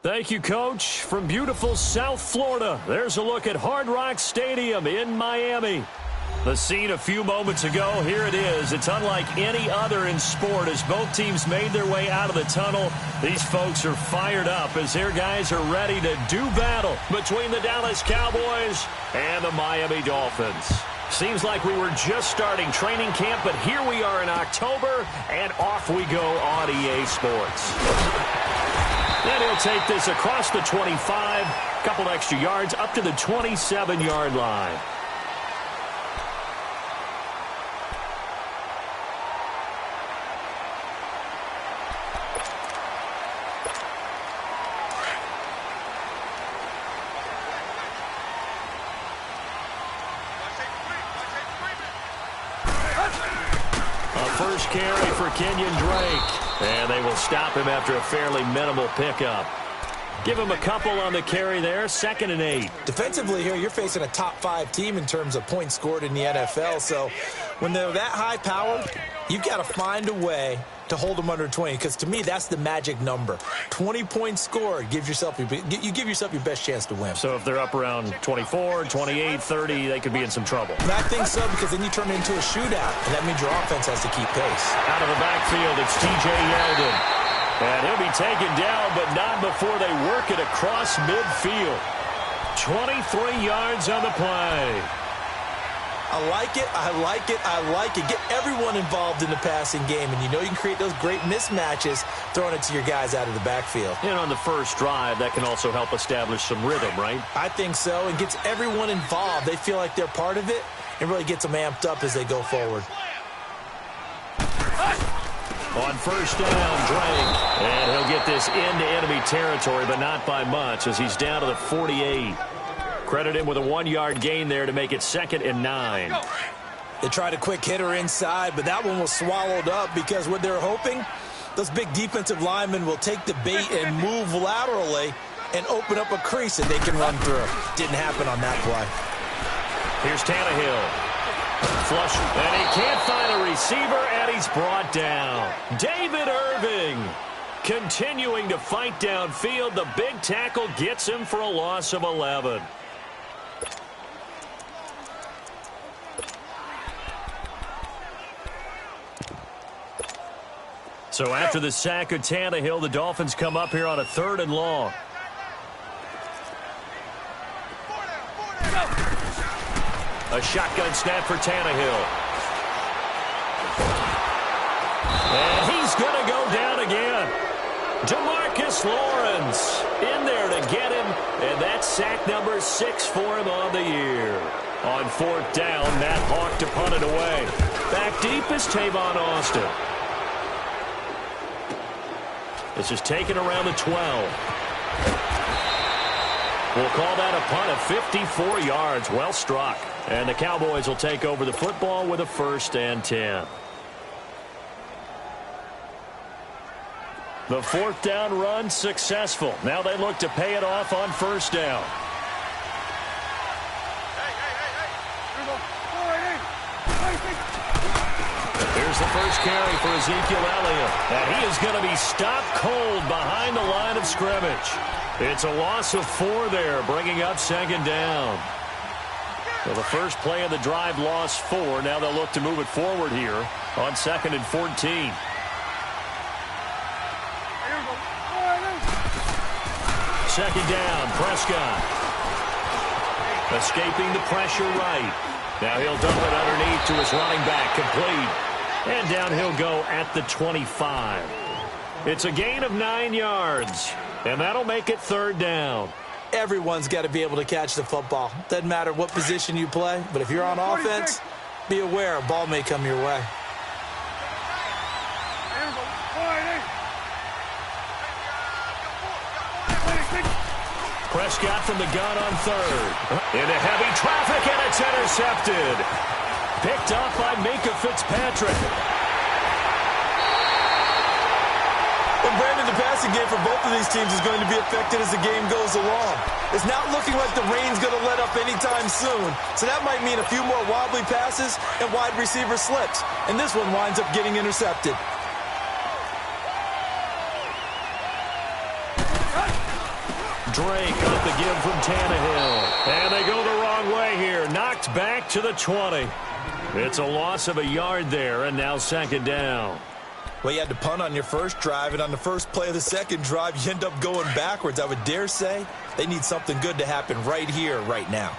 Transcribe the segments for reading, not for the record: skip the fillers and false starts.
Thank you, Coach. From beautiful South Florida, there's a look at Hard Rock Stadium in Miami. The scene a few moments ago, here it is. It's unlike any other in sport as both teams made their way out of the tunnel. These folks are fired up as their guys are ready to do battle between the Dallas Cowboys and the Miami Dolphins. Seems like we were just starting training camp, but here we are in October, and off we go on EA Sports. And he'll take this across the 25, a couple extra yards up to the 27-yard line. First carry for Kenyon Drake. And they will stop him after a fairly minimal pickup. Give him a couple on the carry there, 2nd and 8. Defensively here, you're facing a top-5 team in terms of points scored in the NFL. So when they're that high-powered, you've got to find a way to hold them under 20, because to me, that's the magic number. 20 points scored, you give yourself your best chance to win. So if they're up around 24, 28, 30, they could be in some trouble. And I think so, because then you turn it into a shootout, and that means your offense has to keep pace. Out of the backfield, it's T.J. Yeldon. And he'll be taken down, but not before they work it across midfield. 23 yards on the play. I like it, I like it, I like it. Get everyone involved in the passing game, and you know you can create those great mismatches throwing it to your guys out of the backfield. And on the first drive, that can also help establish some rhythm, right? I think so. It gets everyone involved. They feel like they're part of it, and really gets them amped up as they go forward. On first down, Drake. And he'll get this into enemy territory, but not by much as he's down to the 48. Credit him with a 1-yard gain there to make it 2nd and 9. They tried a quick hitter inside, but that one was swallowed up because what they're hoping, those big defensive linemen will take the bait and move laterally and open up a crease that they can run through. Didn't happen on that play. Here's Tannehill. Flush, and he can't find a receiver, and he's brought down. David Irving continuing to fight downfield. The big tackle gets him for a loss of 11. So after the sack of Tannehill, the Dolphins come up here on a 3rd and long. A shotgun snap for Tannehill. And he's going to go down again. DeMarcus Lawrence in there to get him, and that's sack number 6 for him on the year. On 4th down, Matt Hawk to punt it away. Back deep is Tavon Austin. This is taken around the 12. We'll call that a punt of 54 yards. Well struck. And the Cowboys will take over the football with a 1st and 10. The 4th down run successful. Now they look to pay it off on 1st down. Here's the first carry for Ezekiel Elliott. And he is going to be stopped cold behind the line of scrimmage. It's a loss of 4 there, bringing up 2nd down. So the first play of the drive lost 4. Now they'll look to move it forward here on 2nd and 14. Second down, Prescott. Escaping the pressure right. Now he'll dump it underneath to his running back, complete. And down he'll go at the 25. It's a gain of 9 yards, and that'll make it 3rd down. Everyone's got to be able to catch the football. Doesn't matter what position you play, but if you're on offense, be aware a ball may come your way. Prescott from the gun on 3rd. Into heavy traffic, and it's intercepted. Picked up by Minkah Fitzpatrick. And Brandon, the passing game for both of these teams is going to be affected as the game goes along. It's not looking like the rain's going to let up anytime soon. So that might mean a few more wobbly passes and wide receiver slips. And this one winds up getting intercepted. Drake off the give from Tannehill. And they go the wrong way here. Knocked back to the 20. It's a loss of a yard there, and now second down. Well, you had to punt on your first drive, and on the first play of the second drive, you end up going backwards. I would dare say they need something good to happen right here, right now.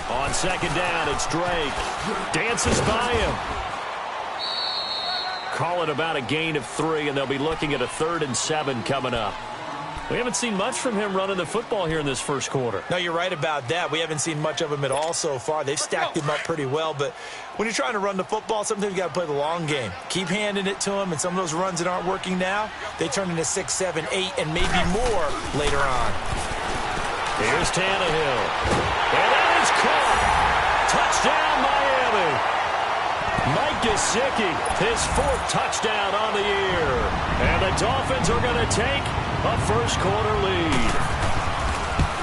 On second down, it's Drake. Dances by him. Call it about a gain of 3, and they'll be looking at a 3rd and 7 coming up. We haven't seen much from him running the football here in this first quarter. No, you're right about that. We haven't seen much of him at all so far. They've stacked him up pretty well, but when you're trying to run the football, sometimes you got to play the long game. Keep handing it to him, and some of those runs that aren't working now, they turn into 6, 7, 8, and maybe more later on. Here's Tannehill. And that is caught. Touchdown, Miami. Mike Gesicki, his 4th touchdown on the year. And the Dolphins are going to take a first quarter lead.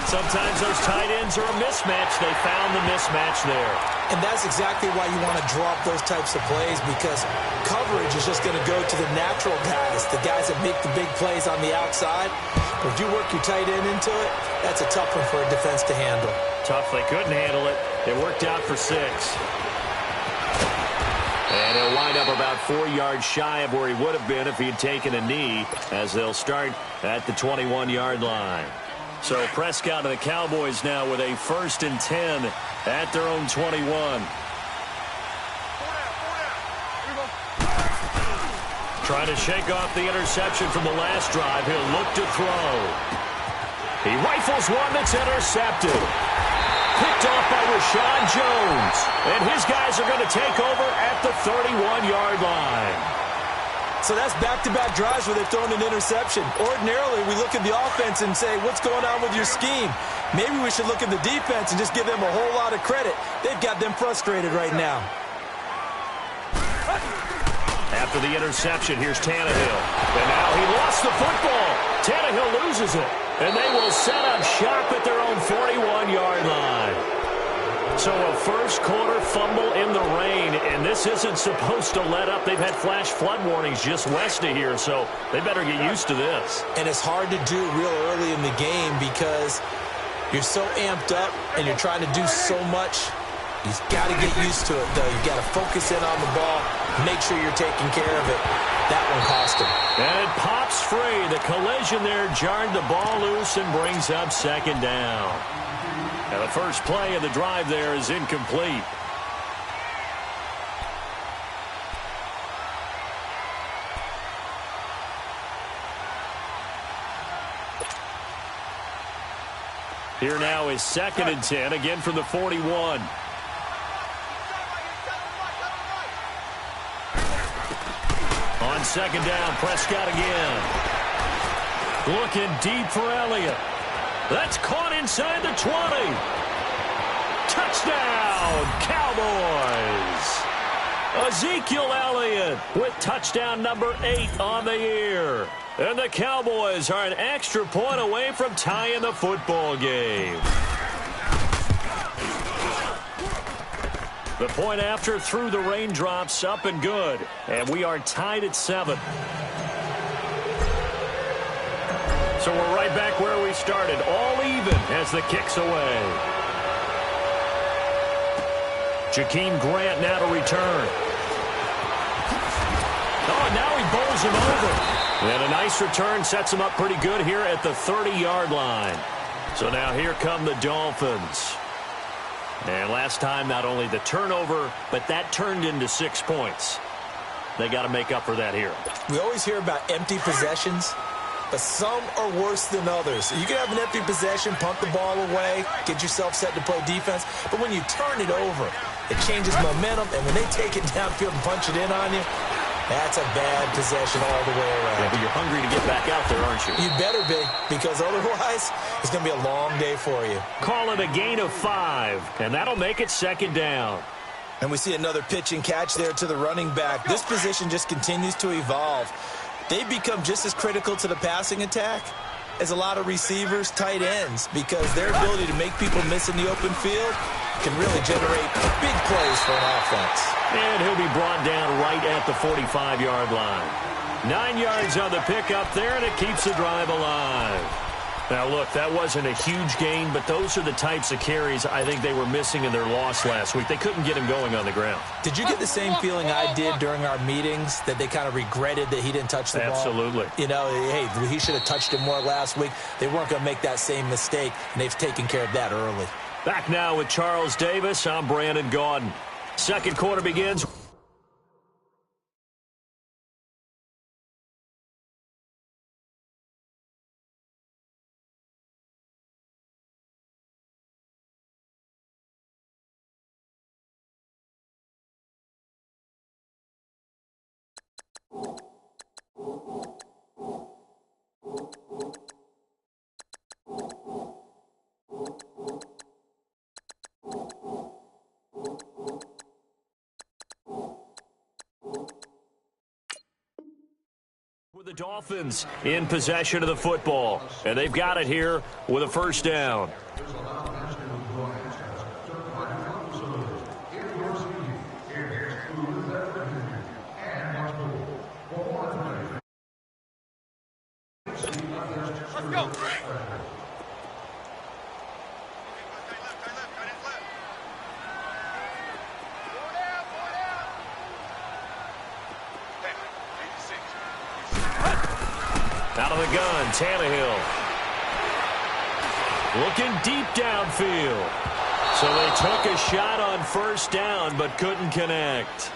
Sometimes those tight ends are a mismatch. They found the mismatch there. And that's exactly why you want to draw up those types of plays, because coverage is just going to go to the natural guys, the guys that make the big plays on the outside. But if you work your tight end into it, that's a tough one for a defense to handle. Tough. They couldn't handle it. It worked out for 6. And he'll wind up about 4 yards shy of where he would have been if he had taken a knee, as they'll start at the 21-yard line. So Prescott and the Cowboys now with a 1st and 10 at their own 21. Trying to shake off the interception from the last drive. He'll look to throw. He rifles one that's intercepted. Picked off by Rashawn Jones. And his guys are going to take over at the 31-yard line. So that's back-to-back drives where they've thrown an interception. Ordinarily, we look at the offense and say, what's going on with your scheme? Maybe we should look at the defense and just give them a whole lot of credit. They've got them frustrated right now. After the interception, here's Tannehill. And now he lost the football. Tannehill loses it. And they will set up shop at their own 41-yard line. So a first quarter fumble in the rain, and this isn't supposed to let up. They've had flash flood warnings just west of here, so they better get used to this. And it's hard to do real early in the game because you're so amped up and you're trying to do so much. You've got to get used to it, though. You've got to focus in on the ball, make sure you're taking care of it. That one cost him. And it pops free. The collision there jarred the ball loose and brings up second down. And the first play of the drive there is incomplete. Here now is 2nd and 10, again from the 41. On second down, Prescott again. Looking deep for Elliott. That's caught inside the 20. Touchdown, Cowboys. Ezekiel Elliott with touchdown number 8 on the year. And the Cowboys are an extra point away from tying the football game. The point after through the raindrops, up and good. And we are tied at 7. So we're right back where we started, all even as the kick's away. Jakeem Grant now to return. Oh, now he bowls him over. And a nice return sets him up pretty good here at the 30-yard line. So now here come the Dolphins. And last time, not only the turnover, but that turned into 6 points. They got to make up for that here. We always hear about empty possessions, but some are worse than others. You can have an empty possession, punt the ball away, get yourself set to play defense, but when you turn it over, it changes momentum, and when they take it downfield and punch it in on you, that's a bad possession all the way around. Yeah, but you're hungry to get back out there, aren't you? You better be, because otherwise, it's going to be a long day for you. Call it a gain of 5, and that'll make it second down. And we see another pitch and catch there to the running back. This position just continues to evolve. They become just as critical to the passing attack is a lot of receivers, tight ends, because their ability to make people miss in the open field can really generate big plays for an offense. And he'll be brought down right at the 45-yard line. 9 yards on the pickup there, and it keeps the drive alive. Now, look, that wasn't a huge gain, but those are the types of carries I think they were missing in their loss last week. They couldn't get him going on the ground. Did you get the same feeling I did during our meetings, that they kind of regretted that he didn't touch the ball? Absolutely. You know, hey, he should have touched it more last week. They weren't going to make that same mistake, and they've taken care of that early. Back now with Charles Davis. I'm Brandon Gaudin. Second quarter begins. With the Dolphins in possession of the football, and they've got it here with a first down. Let's go. Out of the gun, Tannehill. Looking deep downfield. So they took a shot on first down, but couldn't connect.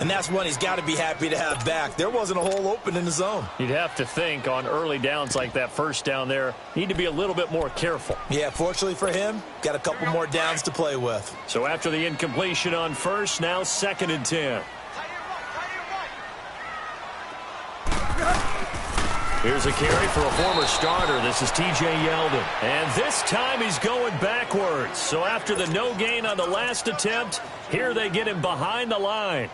And that's one he's got to be happy to have back. There wasn't a hole open in the zone. You'd have to think on early downs like that first down there, need to be a little bit more careful. Yeah, fortunately for him, got a couple more downs to play with. So after the incompletion on first, now 2nd and 10. Here's a carry for a former starter. This is T.J. Yeldon. And this time he's going backwards. So after the no gain on the last attempt, here they get him behind the line.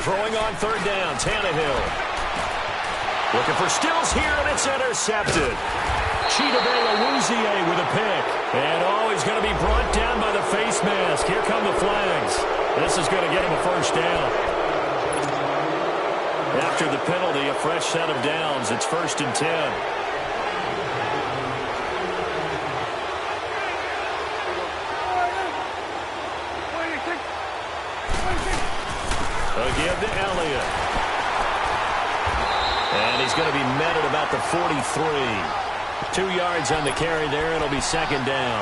Throwing on third down, Tannehill. Looking for Stills here, and it's intercepted. Chidobe with a pick. And, he's going to be brought down by the face mask. Here come the flags. This is going to get him a first down. After the penalty, a fresh set of downs. It's 1st and 10. Give to Elliott. And he's going to be met at about the 43. 2 yards on the carry there. It'll be 2nd down.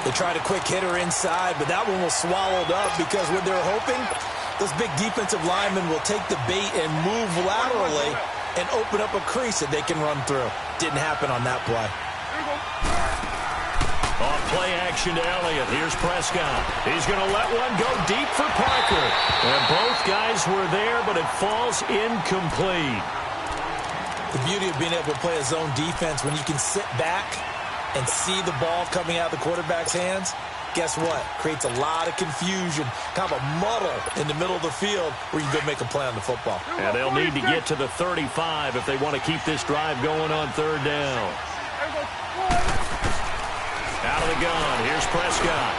They tried a quick hitter inside, but that one was swallowed up because what they're hoping, those big defensive linemen will take the bait and move laterally and open up a crease that they can run through. Didn't happen on that play. Off play action to Elliott. Here's Prescott. He's going to let one go deep for Parker. And both guys were there, but it falls incomplete. The beauty of being able to play a zone defense, when you can sit back and see the ball coming out of the quarterback's hands, guess what? Creates a lot of confusion, kind of a muddle in the middle of the field where you can go make a play on the football. And they'll need to get to the 35 if they want to keep this drive going on third down. Out of the gun, here's Prescott.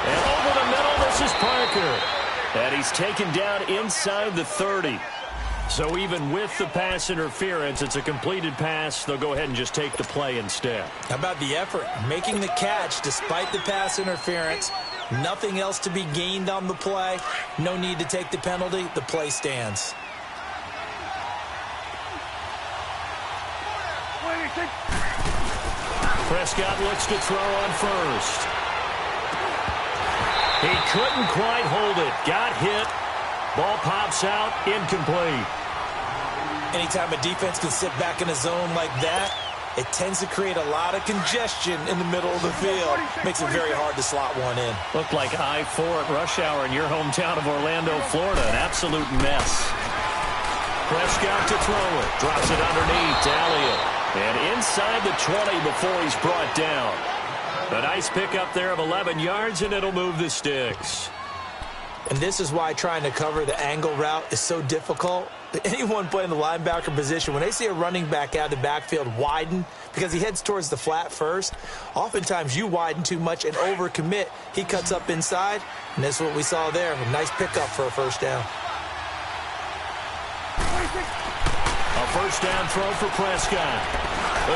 And over the middle, this is Parker. And he's taken down inside the 30. So even with the pass interference, it's a completed pass. They'll go ahead and just take the play instead. How about the effort? Making the catch despite the pass interference. Nothing else to be gained on the play. No need to take the penalty. The play stands. Prescott looks to throw on first. He couldn't quite hold it. Got hit. Ball pops out. Incomplete. Anytime a defense can sit back in a zone like that, it tends to create a lot of congestion in the middle of the field. Makes it very hard to slot one in. Looked like I-4 at rush hour in your hometown of Orlando, Florida. An absolute mess. Prescott to throw it. Drops it underneath to Elliott. And inside the 20 before he's brought down. A nice pickup there of 11 yards, and it'll move the sticks. And this is why trying to cover the angle route is so difficult. Anyone playing the linebacker position, when they see a running back out of the backfield widen because he heads towards the flat first, oftentimes you widen too much and overcommit. He cuts up inside, and that's what we saw there. A nice pickup for a first down. A first down throw for Prescott.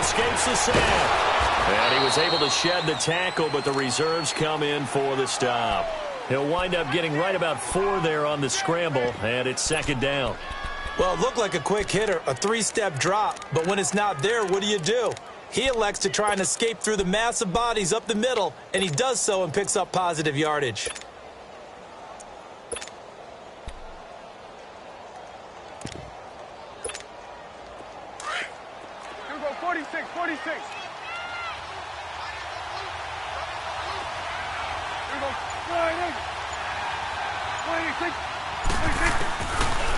Escapes the sack. And he was able to shed the tackle, but the reserves come in for the stop. He'll wind up getting right about 4 there on the scramble, and it's second down. Well, it looked like a quick hitter, a 3-step drop, but when it's not there, what do? He elects to try and escape through the massive bodies up the middle, and he does so and picks up positive yardage. Here we go, 46.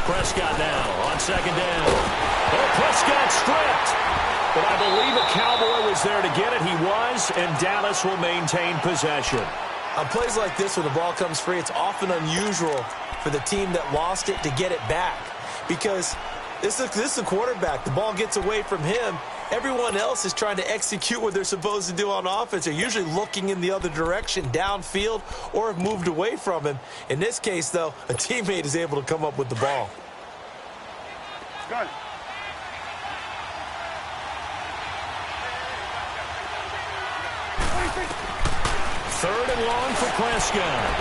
Prescott now on second down. Oh, Prescott stripped. But I believe a Cowboy was there to get it. He was, and Dallas will maintain possession. On plays like this, when the ball comes free, it's often unusual for the team that lost it to get it back. Because this is a quarterback. The ball gets away from him. Everyone else is trying to execute what they're supposed to do on offense. They're usually looking in the other direction, downfield, or have moved away from him. In this case, though, a teammate is able to come up with the ball. Good. Third and long for Prescott.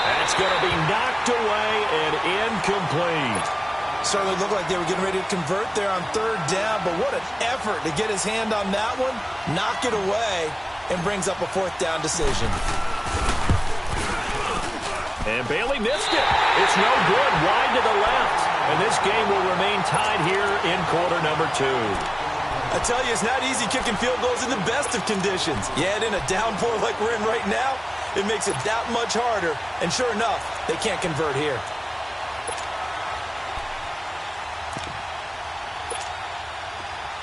That's going to be knocked away and incomplete. Certainly looked like they were getting ready to convert there on third down, but what an effort to get his hand on that one, knock it away, and brings up a fourth down decision. And Bailey missed it. It's no good, wide to the left. And this game will remain tied here in quarter number 2. I tell you, it's not easy kicking field goals in the best of conditions. Yet in a downpour like we're in right now, it makes it that much harder. And sure enough, they can't convert here.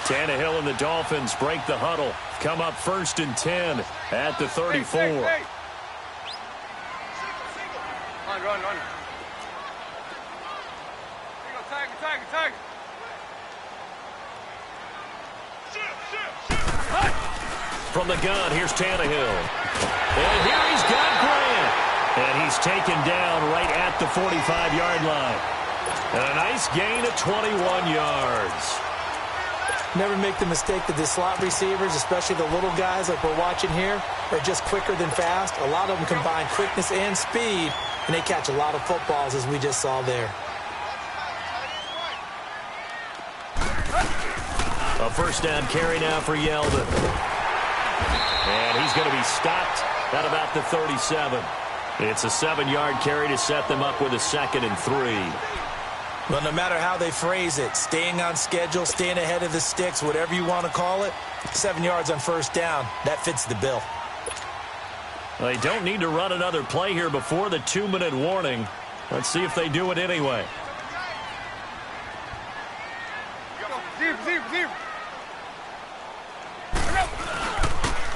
Tannehill and the Dolphins break the huddle. Come up first and 10 at the 34. Hey. Run. Tag. From the gun, here's Tannehill. And here he's got Grant. And he's taken down right at the 45-yard line. And a nice gain of 21 yards. Never make the mistake that the slot receivers, especially the little guys like we're watching here, are just quicker than fast. A lot of them combine quickness and speed, and they catch a lot of footballs, as we just saw there. A first down carry now for Yeldon. And he's going to be stopped at about the 37. It's a 7-yard carry to set them up with a 2nd and 3. Well, no matter how they phrase it, staying on schedule, staying ahead of the sticks, whatever you want to call it, 7 yards on first down, that fits the bill. They don't need to run another play here before the 2-minute warning. Let's see if they do it anyway. Deep.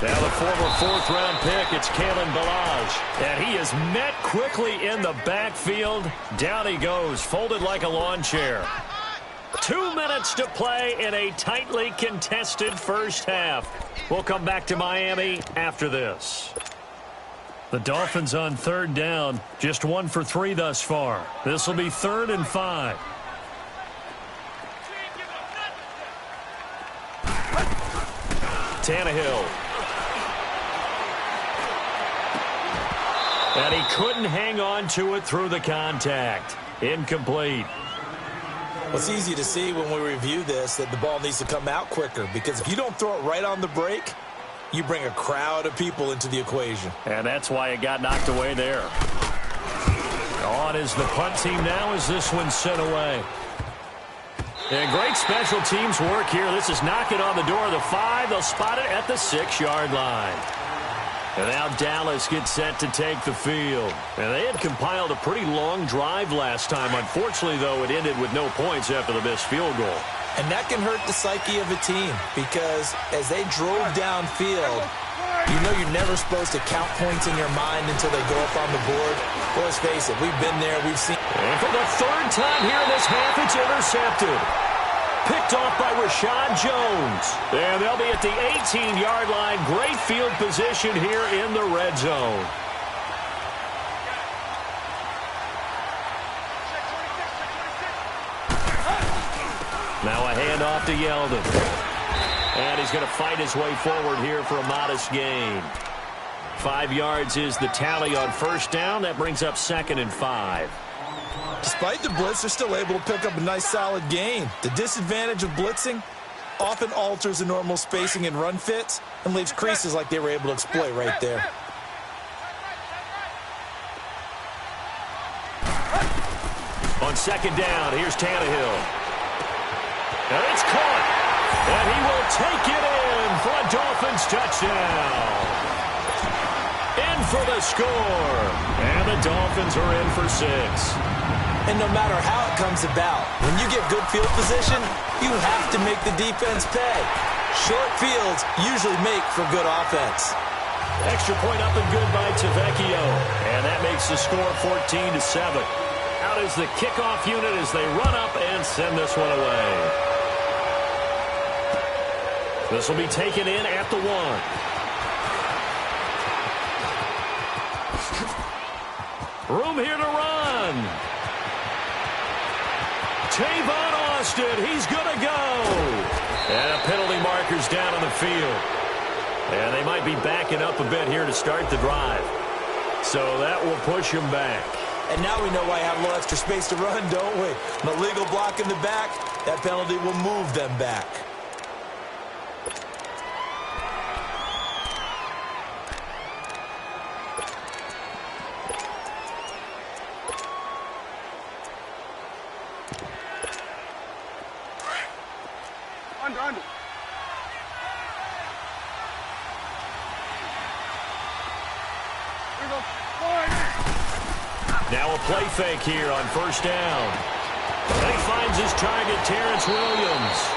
Now the former 4th-round pick, it's Kalen Ballage. And he is met quickly in the backfield. Down he goes, folded like a lawn chair. 2 minutes to play in a tightly contested first half. We'll come back to Miami after this. The Dolphins on third down, just 1 for 3 thus far. This will be 3rd and 5. Tannehill. And he couldn't hang on to it through the contact. Incomplete. Well, it's easy to see when we review this that the ball needs to come out quicker, because if you don't throw it right on the break, you bring a crowd of people into the equation. And that's why it got knocked away there. On is the punt team now as this one's sent away. And great special teams work here. This is knocking on the door of the 5. They'll spot it at the 6-yard line. And now Dallas gets set to take the field. And they had compiled a pretty long drive last time. Unfortunately, though, it ended with no points after the missed field goal. And that can hurt the psyche of a team because as they drove downfield, you know you're never supposed to count points in your mind until they go up on the board. Well, let's face it, we've been there, we've seen. And for the third time here in this half, it's intercepted. Picked off by Rashad Jones. And they'll be at the 18-yard line. Great field position here in the red zone. Now a handoff to Yeldon. And he's going to fight his way forward here for a modest gain. 5 yards is the tally on first down. That brings up 2nd and 5. Despite the blitz, they're still able to pick up a nice solid gain. The disadvantage of blitzing often alters the normal spacing and run fits and leaves creases like they were able to exploit right there. On 2nd down, here's Tannehill. And it's caught. And he will take it in for a Dolphins touchdown. In for the score. And the Dolphins are in for 6. And no matter how it comes about, when you get good field position, you have to make the defense pay. Short fields usually make for good offense. Extra point up and good by Tavecchio. And that makes the score 14-7. Out is the kickoff unit as they run up and send this one away. This will be taken in at the 1. Room here to run. Tavon Austin, he's going to go. And a penalty marker's down on the field. And they might be backing up a bit here to start the drive. So that will push him back. And now we know why I have a little extra space to run, don't we? An illegal block in the back, that penalty will move them back. Under. Now a play fake here on first down. And he finds his target, Terrence Williams.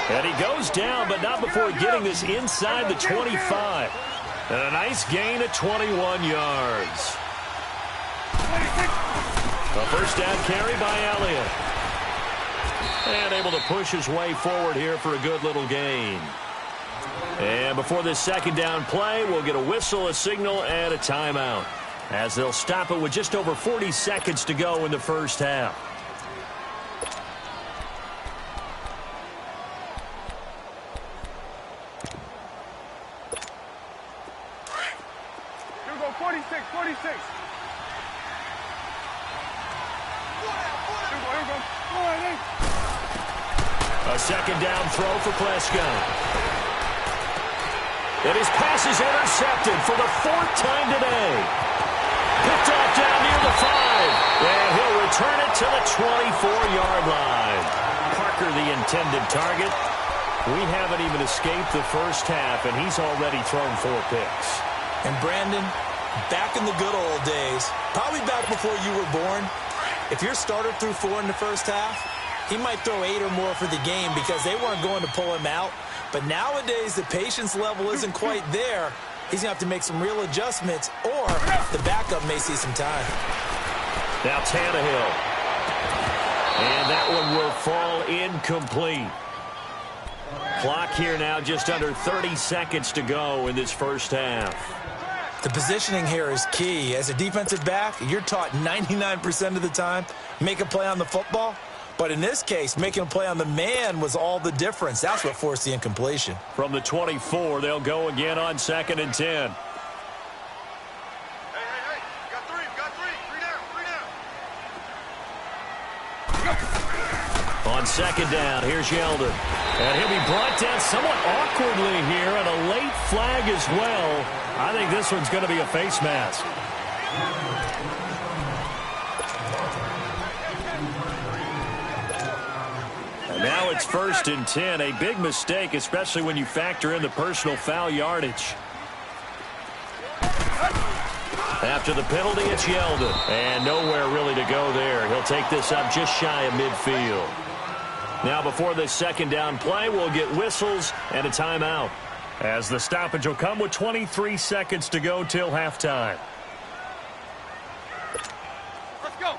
And he goes down, but not before getting this inside the 25. And a nice gain at 21 yards. A first down carry by Elliott. And able to push his way forward here for a good little gain. And before this second down play, we'll get a whistle, a signal, and a timeout, as they'll stop it with just over 40 seconds to go in the first half. Here we go, 46. Here we go. A second down throw for Prescott. And his pass is intercepted for the 4th time today. Picked off down near the 5. And he'll return it to the 24-yard line. Parker, the intended target. We haven't even escaped the first half, and he's already thrown 4 picks. And Brandon, back in the good old days, probably back before you were born, if your starter threw 4 in the first half, he might throw 8 or more for the game because they weren't going to pull him out. But nowadays, the patience level isn't quite there. He's going to have to make some real adjustments, or the backup may see some time. Now Tannehill. And that one will fall incomplete. Clock here now just under 30 seconds to go in this first half. The positioning here is key. As a defensive back, you're taught 99% of the time, make a play on the football. But in this case, making a play on the man was all the difference. That's what forced the incompletion. From the 24, they'll go again on 2nd and 10. Hey. Got three. Three down. On 2nd down, here's Yeldon. And he'll be brought down somewhat awkwardly here, and a late flag as well. I think this one's going to be a face mask. Now it's 1st and 10. A big mistake, especially when you factor in the personal foul yardage. After the penalty, it's Yeldon. And nowhere really to go there. He'll take this up just shy of midfield. Now before this second down play, we'll get whistles and a timeout, as the stoppage will come with 23 seconds to go till halftime. Let's go.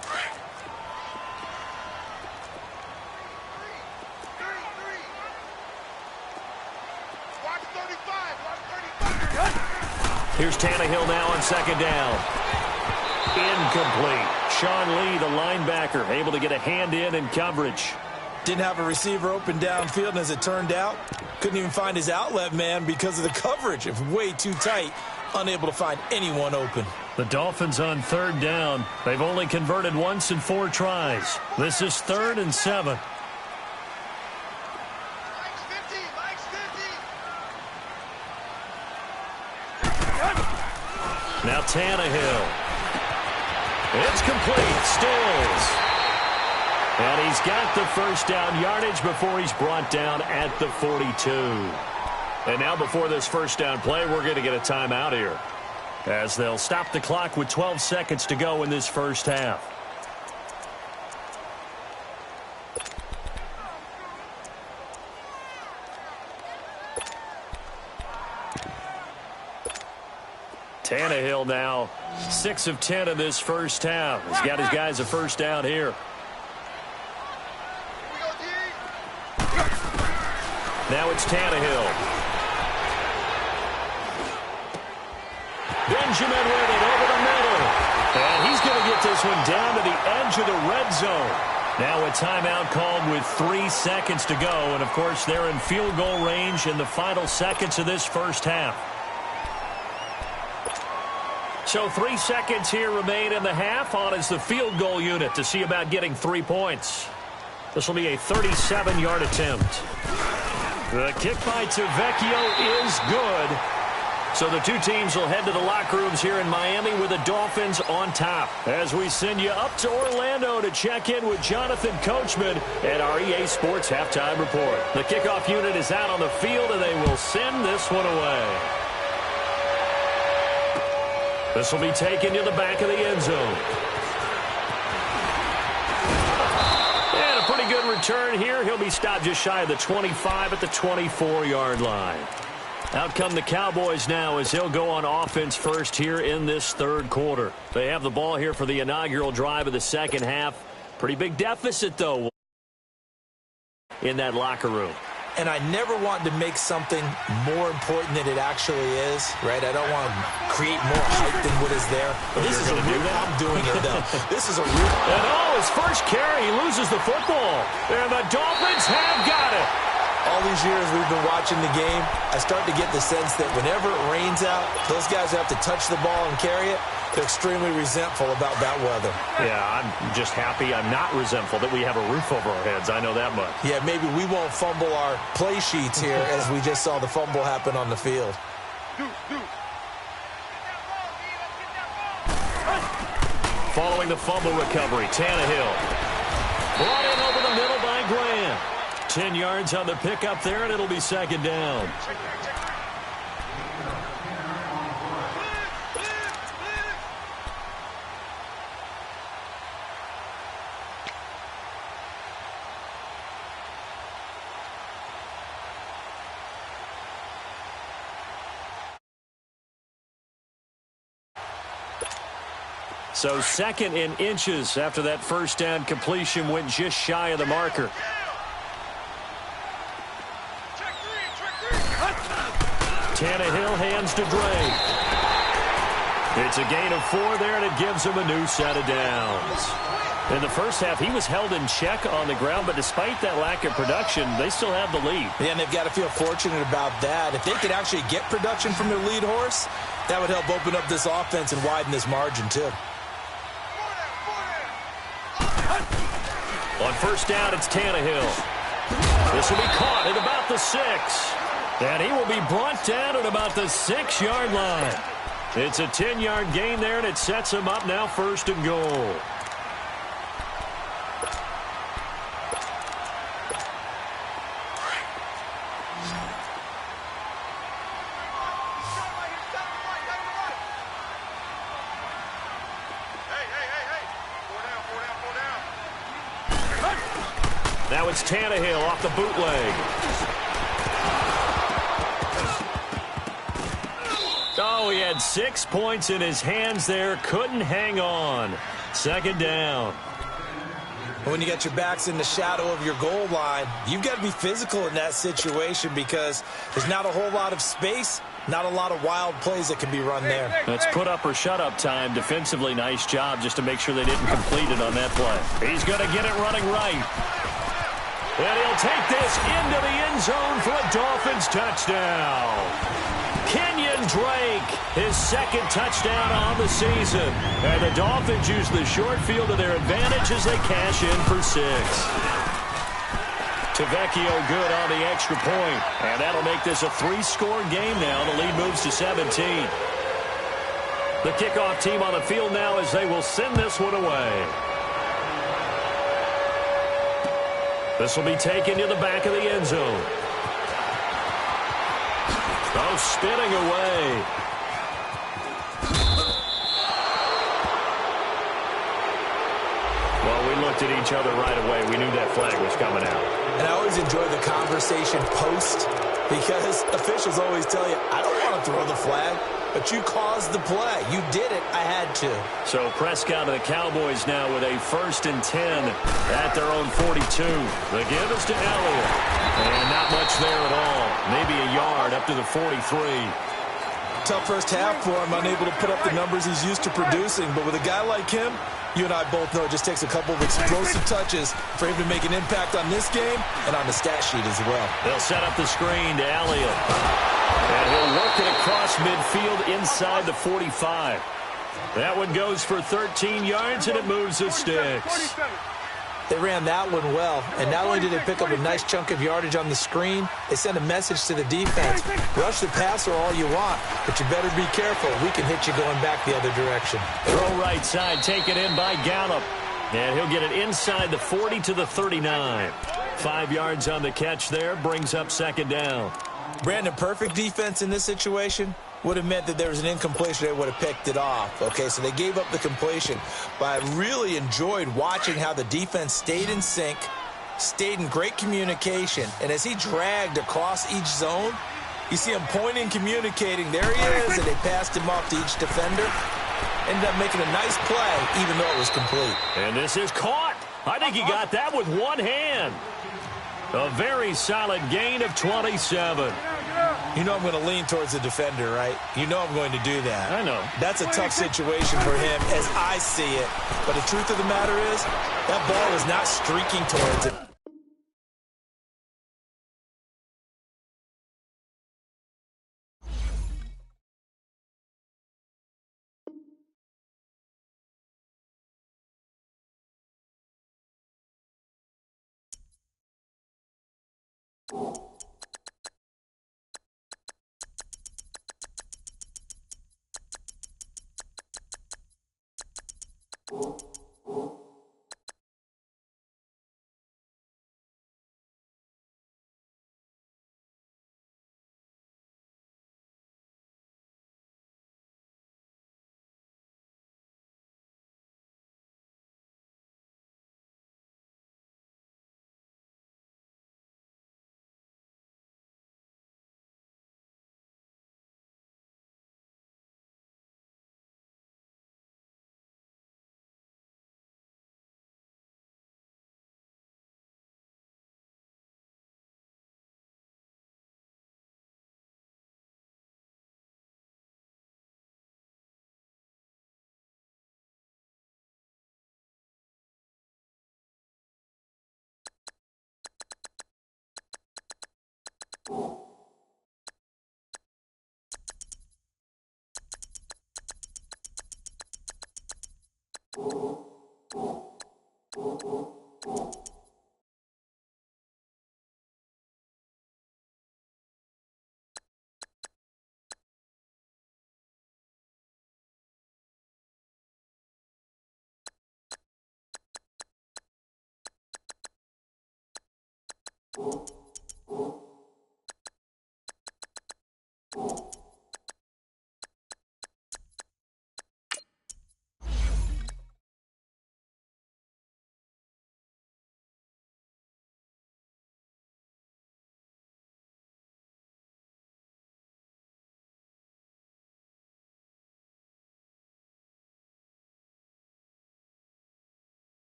Watch 35. Watch 35. Here's Tannehill now on second down. Incomplete. Sean Lee, the linebacker, able to get a hand in coverage. Didn't have a receiver open downfield, and as it turned out, couldn't even find his outlet man because of the coverage. It was way too tight, unable to find anyone open. The Dolphins on third down. They've only converted once in 4 tries. This is 3rd and 7. Mike's 50. Mike's 50. Now Tannehill. It's complete. Stills. And he's got the first down yardage before he's brought down at the 42. And now before this first down play, we're going to get a timeout here, as they'll stop the clock with 12 seconds to go in this first half. Tannehill now 6 of 10 in this first half. He's got his guys a first down here. Now it's Tannehill. Benjamin with it over the middle. And he's going to get this one down to the edge of the red zone. Now a timeout called with 3 seconds to go. And, of course, they're in field goal range in the final seconds of this first half. So 3 seconds here remain in the half. On is the field goal unit to see about getting 3 points. This will be a 37-yard attempt. The kick by Tavecchio is good. So the two teams will head to the locker rooms here in Miami with the Dolphins on top, as we send you up to Orlando to check in with Jonathan Coachman at our EA Sports Halftime Report. The kickoff unit is out on the field, and they will send this one away. This will be taken to the back of the end zone. Pretty good return here. He'll be stopped just shy of the 25 at the 24-yard line. Out come the Cowboys now, as he'll go on offense first here in this third quarter. They have the ball here for the inaugural drive of the second half. Pretty big deficit, though, in that locker room. And I never want to make something more important than it actually is, right? I don't want to create more hype than what is there. But this is a real, I'm doing it, though. This is a real. And his first carry, he loses the football. And the Dolphins have got it. All these years we've been watching the game, I start to get the sense that whenever it rains out, those guys have to touch the ball and carry it. They're extremely resentful about that weather. Yeah, I'm just happy I'm not resentful that we have a roof over our heads. I know that much. Yeah, maybe we won't fumble our play sheets here as we just saw the fumble happen on the field. Following the fumble recovery, Tannehill. Brought in over the middle by Graham. 10 yards on the pickup there, and it'll be second down. So second in inches after that first down completion went just shy of the marker. Tannehill hands to Drake. It's a gain of 4 there, and it gives him a new set of downs. In the first half, he was held in check on the ground, but despite that lack of production, they still have the lead. Yeah, and they've got to feel fortunate about that. If they could actually get production from their lead horse, that would help open up this offense and widen this margin, too. On first down, it's Tannehill. This will be caught at about the 6. And he will be brought down at about the 6-yard line. It's a 10-yard gain there, and it sets him up now first and goal. it's Tannehill off the bootleg. Oh, he had 6 points in his hands there. Couldn't hang on. Second down. When you got your backs in the shadow of your goal line, you've got to be physical in that situation because there's not a whole lot of space, not a lot of wild plays that can be run there. That's put up or shut up time. Defensively, nice job just to make sure they didn't complete it on that play. He's going to get it running right. And he'll take this into the end zone for a Dolphins touchdown. Kenyon Drake, his second touchdown on the season. And the Dolphins use the short field to their advantage as they cash in for 6. Tavecchio good on the extra point. And that'll make this a 3-score game now. The lead moves to 17. The kickoff team on the field now as they will send this one away. This will be taken to the back of the end zone. Oh, spinning away. Well, we looked at each other right away. We knew that flag was coming out. And I always enjoy the conversation post because officials always tell you, I don't want to throw the flag, but you caused the play. You did it. I had to. So Prescott and the Cowboys now with a 1st and 10 at their own 42. The give is to Elliott. And not much there at all. Maybe a yard up to the 43. Tough first half for him, unable to put up the numbers he's used to producing. But with a guy like him, you and I both know it just takes a couple of explosive touches for him to make an impact on this game and on the stat sheet as well. They'll set up the screen to Elliott. And he'll work it across midfield inside the 45. That one goes for 13 yards, and it moves the sticks. They ran that one well, and not only did they pick up a nice chunk of yardage on the screen, they sent a message to the defense. Rush the passer all you want, but you better be careful. We can hit you going back the other direction. Throw right side, taken in by Gallup. And he'll get it inside the 40 to the 39. 5 yards on the catch there, brings up second down. Brandon, perfect defense in this situation would have meant that there was an incompletion. They would have picked it off. Okay, so they gave up the completion. But I really enjoyed watching how the defense stayed in sync, stayed in great communication. And as he dragged across each zone, you see him pointing, communicating. There he is, and they passed him off to each defender. Ended up making a nice play, even though it was complete. And this is caught. I think he got that with one hand. A very solid gain of 27. You know I'm going to lean towards the defender, right? You know I'm going to do that. I know. That's a tough situation for him as I see it. But the truth of the matter is, that ball is not streaking towards him.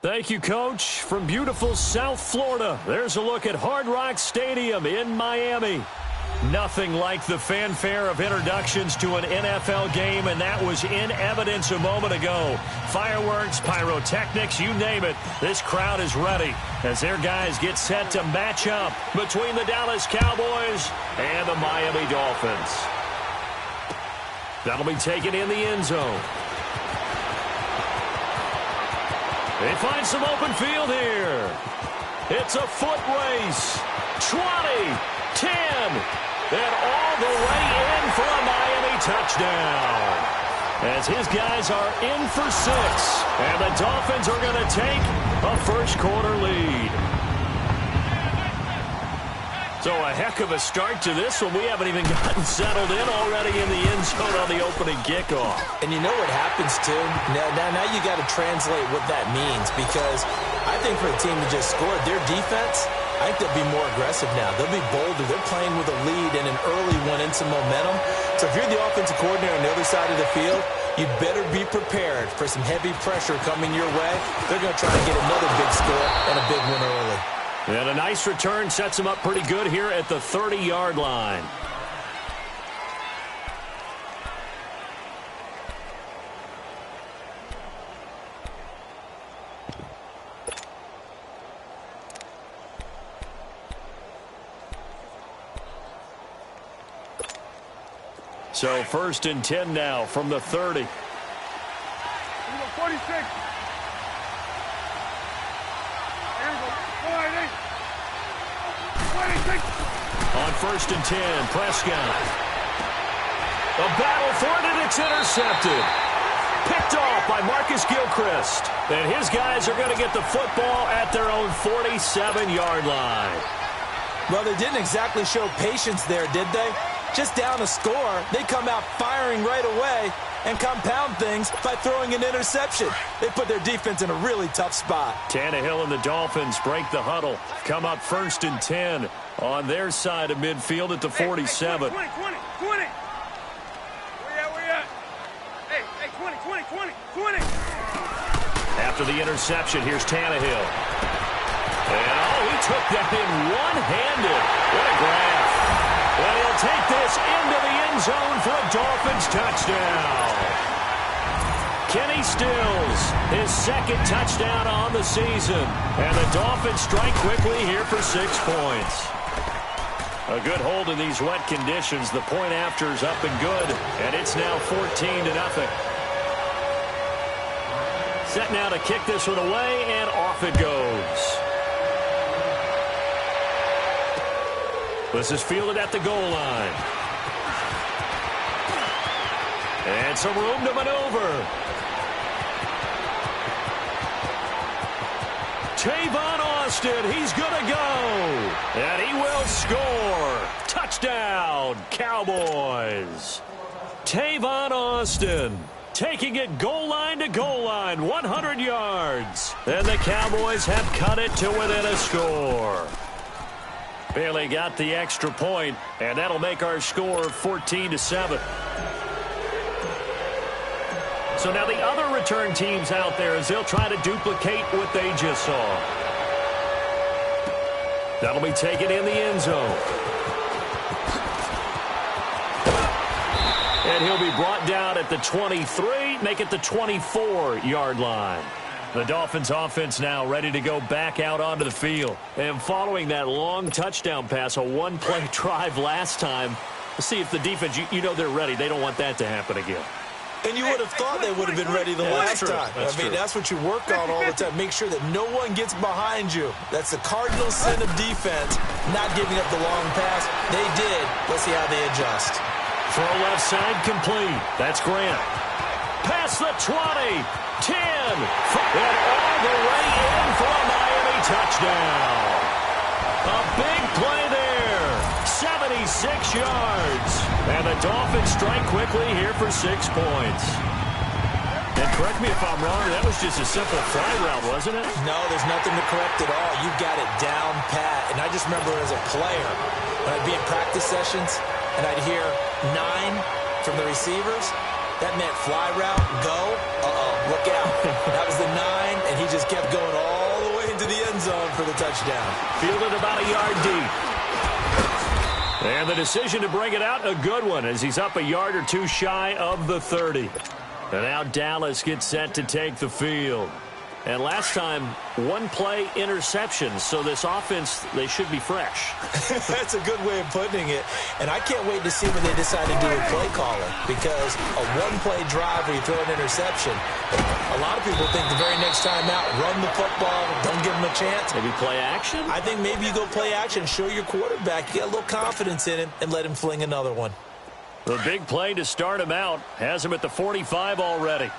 Thank you, Coach. From beautiful South Florida, there's a look at Hard Rock Stadium in Miami. Nothing like the fanfare of introductions to an NFL game, and that was in evidence a moment ago. Fireworks, pyrotechnics, you name it. This crowd is ready as their guys get set to match up between the Dallas Cowboys and the Miami Dolphins. That'll be taken in the end zone. They find some open field here. It's a foot race. 20, 10, and all the way in for a Miami touchdown. As his guys are in for 6, and the Dolphins are going to take a first-quarter lead. So a heck of a start to this one. We haven't even gotten settled in already in the end zone on the opening kickoff. And you know what happens, too? Now you got to translate what that means, because I think for the team to just score, their defense, I think they'll be more aggressive now. They'll be bolder. They're playing with a lead and an early one and some momentum. So if you're the offensive coordinator on the other side of the field, you better be prepared for some heavy pressure coming your way. They're going to try to get another big score and a big one early. And a nice return sets him up pretty good here at the 30-yard line. So 1st and 10 now from the 30. 46. On 1st and 10, Prescott. A battle for it, and it's intercepted. Picked Picked off by Marcus Gilchrist. And his guys are going to get the football at their own 47-yard line. Well, they didn't exactly show patience there, did they? Just down a score, they come out firing right away and compound things by throwing an interception. They put their defense in a really tough spot. Tannehill and the Dolphins break the huddle. Come up 1st and 10 on their side of midfield at the 47. 20. Where you at? Hey, 20. After the interception, here's Tannehill. And, he took that in one-handed. What a grab. And he'll take this into the end zone for a Dolphins touchdown. Kenny Stills, his second touchdown on the season. And the Dolphins strike quickly here for 6 points. A good hold in these wet conditions. The point after is up and good. And it's now 14-0. Set now to kick this one away, and off it goes. This is fielded at the goal line. And some room to maneuver. Tavon Austin, he's going to go. And he will score. Touchdown, Cowboys. Tavon Austin taking it goal line to goal line, 100 yards. And the Cowboys have cut it to within a score. Bailey got the extra point, and that'll make our score 14-7. So now the other return teams out there as they'll try to duplicate what they just saw. That'll be taken in the end zone. And he'll be brought down at the 23, make it the 24-yard line. The Dolphins offense now ready to go back out onto the field. And following that long touchdown pass, a one-play drive last time, let's see if the defense, you know they're ready. They don't want that to happen again. And you would have thought they would have been ready the last time. That's what you work on all the time. Make sure that no one gets behind you. That's the cardinal sin of defense, not giving up the long pass. They did. Let's see how they adjust. Throw left side complete. That's Grant. Past the 20. 10, and all the way in for a Miami touchdown. A big play there, 76 yards. And the Dolphins strike quickly here for 6 points. And correct me if I'm wrong, that was just a simple fly route, wasn't it? No, there's nothing to correct at all. You got it down pat. And I just remember as a player, when I'd be in practice sessions, and I'd hear 9 from the receivers, that meant fly route, go, look out. That was the 9, and he just kept going all the way into the end zone for the touchdown. Fielded about a yard deep. And the decision to bring it out, a good one, as he's up a yard or two shy of the 30. And now Dallas gets set to take the field. And last time, one-play interception. So this offense, they should be fresh. That's a good way of putting it. And I can't wait to see when they decide to do a play calling. Because a one-play drive where you throw an interception, a lot of people think the very next time out, run the football, don't give them a chance. Maybe play action? I think maybe you go play action, show your quarterback, get a little confidence in him, and let him fling another one. The big play to start him out has him at the 45 already.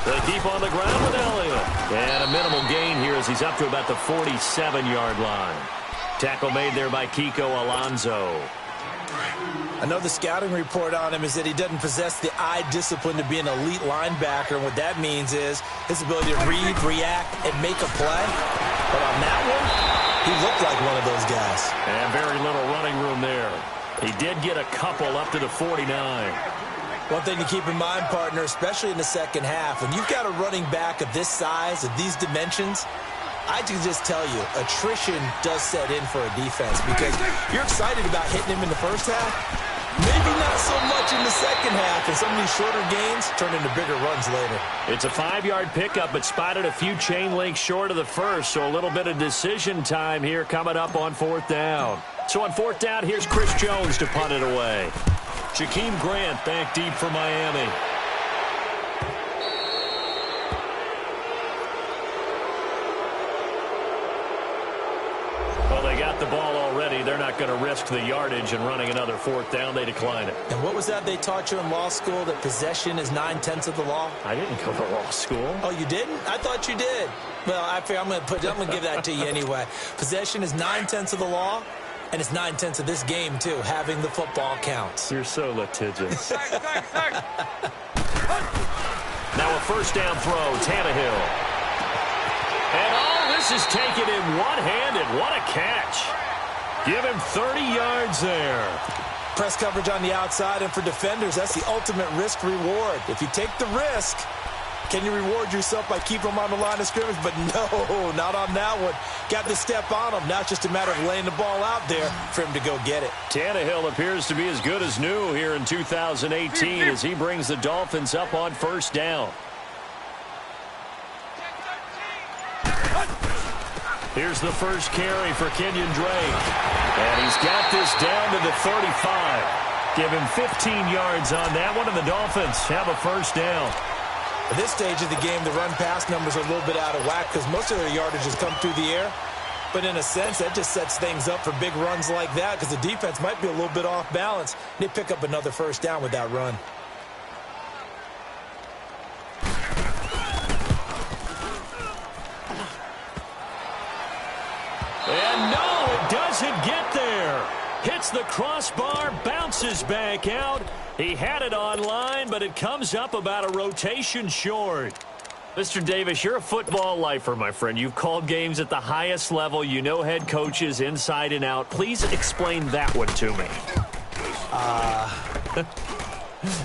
They keep on the ground with Elliott. And a minimal gain here as he's up to about the 47-yard line. Tackle made there by Kiko Alonso. Another scouting report on him is that he doesn't possess the eye discipline to be an elite linebacker. And what that means is his ability to read, react, and make a play. But on that one, he looked like one of those guys. And very little running room there. He did get a couple up to the 49. One thing to keep in mind, partner, especially in the second half, when you've got a running back of this size, of these dimensions, I can just tell you, attrition does set in for a defense because you're excited about hitting him in the first half. Maybe not so much in the second half, and some of these shorter gains turn into bigger runs later. It's a 5-yard pickup, but spotted a few chain links short of the first, so a little bit of decision time here coming up on 4th down. So on 4th down, here's Chris Jones to punt it away. Jakeem Grant back deep for Miami. Well, they got the ball already. They're not not going to risk the yardage and running another fourth down. They decline it. And what was that they taught you in law school, that possession is 9/10 of the law? I didn't go to law school. Oh, you didn't? I thought you did. Well, I'm going to give that to you anyway. Possession is 9/10 of the law, and it's 9/10 of this game, too. Having the football counts. You're so litigious. Now a first down throw, Tannehill. And all this is taken in one-handed. What a catch. Give him 30 yards there. Press coverage on the outside, and for defenders, that's the ultimate risk-reward. If you take the risk, can you reward yourself by keeping them on the line of scrimmage? But no, not on that one. Got to step on them. Now it's just a matter of laying the ball out there for him to go get it. Tannehill appears to be as good as new here in 2018 as he brings the Dolphins up on first down. Here's the first carry for Kenyon Drake. And he's got this down to the 35. Give him 15 yards on that one, and the Dolphins have a first down. At this stage of the game, the run-pass numbers are a little bit out of whack because most of their yardage has come through the air. But in a sense, that just sets things up for big runs like that because the defense might be a little bit off balance. They pick up another first down with that run. And no, it doesn't get there. Hits the crossbar, bounces back out. He had it online, but it comes up about a rotation short. Mr. Davis, you're a football lifer, my friend. You've called games at the highest level. You know head coaches inside and out. Please explain that one to me.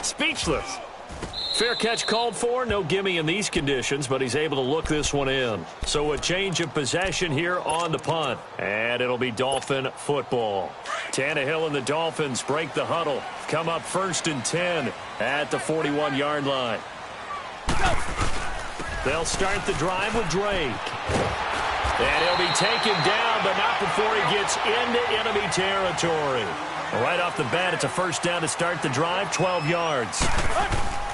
Speechless. Fair catch called for. No gimme in these conditions, but he's able to look this one in. So a change of possession here on the punt. And it'll be Dolphin football. Tannehill and the Dolphins break the huddle. Come up 1st and 10 at the 41-yard line. They'll start the drive with Drake. And he'll be taken down, but not before he gets into enemy territory. Right off the bat, it's a first down to start the drive, 12 yards.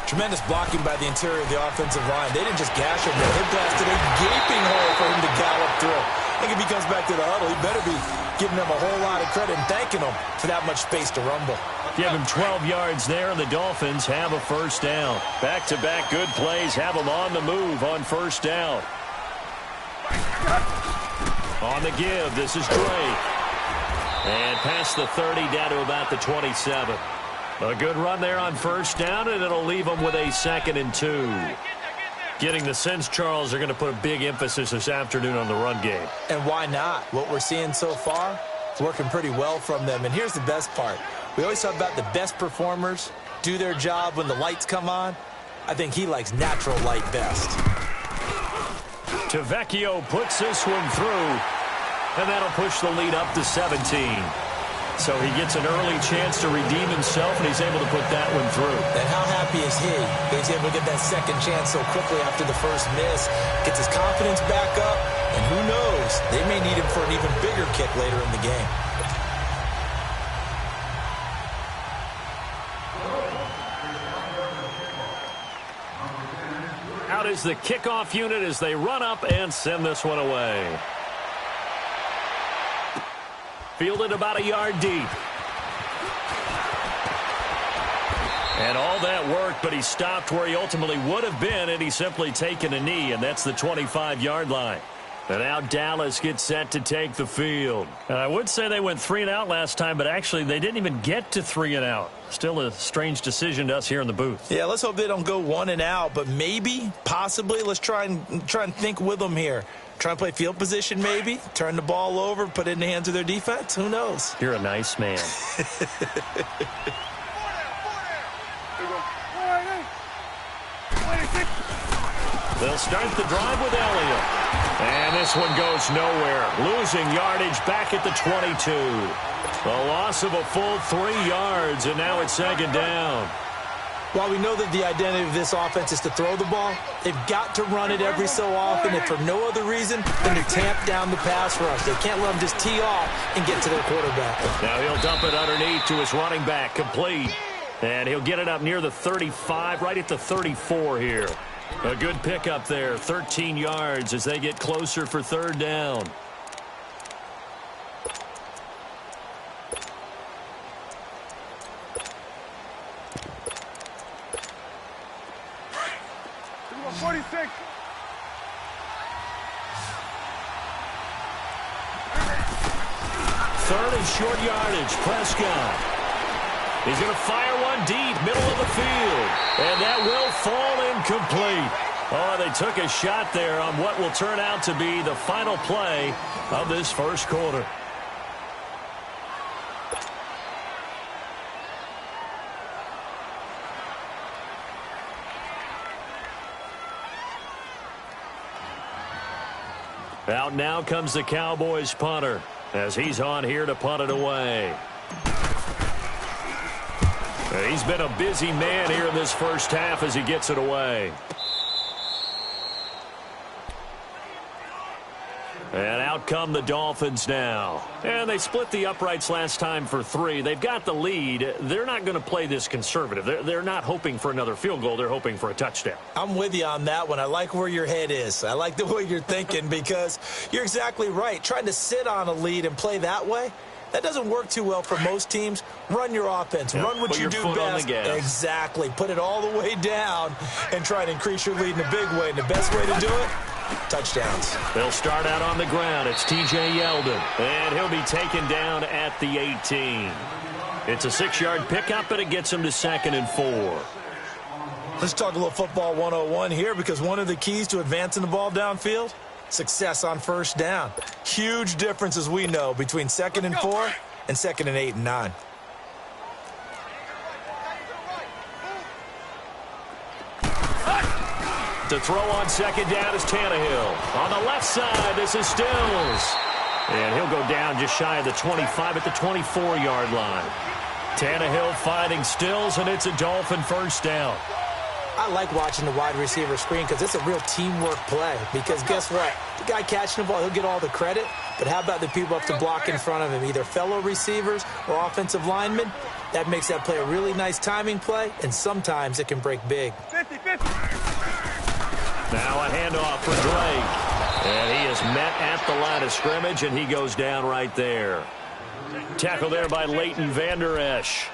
Tremendous blocking by the interior of the offensive line. They didn't just gash him there. They blasted a gaping hole for him to gallop through. I think if he comes back to the huddle, he better be giving them a whole lot of credit and thanking them for that much space to rumble. Give him 12 yards there, and the Dolphins have a first down. Back-to-back good plays have them on the move on first down. On the give, this is Drake. And past the 30 down to about the 27. A good run there on first down, and it'll leave them with a 2nd and 2. Getting the sense, Charles, they're going to put a big emphasis this afternoon on the run game. And why not? What we're seeing so far is working pretty well from them. And here's the best part. We always talk about the best performers do their job when the lights come on. I think he likes natural light best. Tavecchio puts this one through, and that'll push the lead up to 17. So he gets an early chance to redeem himself, and he's able to put that one through. And how happy is he that he's able to get that second chance so quickly after the first miss? Gets his confidence back up, and who knows, they may need him for an even bigger kick later in the game. Out is the kickoff unit as they run up and send this one away. Fielded about a yard deep. And all that worked, but he stopped where he ultimately would have been had he simply taken a knee, and that's the 25-yard line. And now Dallas gets set to take the field. And I would say they went 3 and out last time, but actually they didn't even get to 3 and out. Still a strange decision to us here in the booth. Yeah, let's hope they don't go 1 and out, but maybe, possibly, let's try and think with them here. Try and play field position maybe, turn the ball over, put it in the hands of their defense. Who knows? You're a nice man. They'll start the drive with Elliott. And this one goes nowhere. Losing yardage back at the 22. A loss of a full 3 yards, and now it's 2nd down. While we know that the identity of this offense is to throw the ball, they've got to run it every so often, if for no other reason than to tamp down the pass rush. They can't let them just tee off and get to their quarterback. Now he'll dump it underneath to his running back, complete. And he'll get it up near the 35, right at the 34 here. A good pickup there, 13 yards as they get closer for 3rd down. 46. Third and short yardage. Prescott. He's going to fire one deep, middle of the field. And that will fall incomplete. Oh, they took a shot there on what will turn out to be the final play of this first quarter. Out now comes the Cowboys punter as he's on here to punt it away. He's been a busy man here in this first half as he gets it away. And out come the Dolphins now. And they split the uprights last time for 3. They've got the lead. They're not going to play this conservative. They're not hoping for another field goal. They're hoping for a touchdown. I'm with you on that one. I like where your head is. I like the way you're thinking because you're exactly right. Trying to sit on a lead and play that way, that doesn't work too well for most teams. Run your offense. Yeah, run what you do best. Exactly. Put it all the way down and try to increase your lead in a big way. And the best way to do it, touchdowns. They'll start out on the ground. It's T.J. Yeldon. And he'll be taken down at the 18. It's a 6-yard pickup, and it gets him to 2nd and 4. Let's talk a little football 101 here because one of the keys to advancing the ball downfield, success on first down. Huge difference, as we know, between 2nd and 4 and 2nd and 8 and 9. To throw on 2nd down is Tannehill. On the left side, this is Stills. And he'll go down just shy of the 25 at the 24-yard line. Tannehill fighting Stills, and it's a Dolphin first down. I like watching the wide receiver screen because it's a real teamwork play. Because guess what? The guy catching the ball, he'll get all the credit. But how about the people up to block in front of him, either fellow receivers or offensive linemen? That makes that play a really nice timing play, and sometimes it can break big. 50-50. Now a handoff for Drake. And he is met at the line of scrimmage, and he goes down right there. Tackle there by Leighton Vander Esch.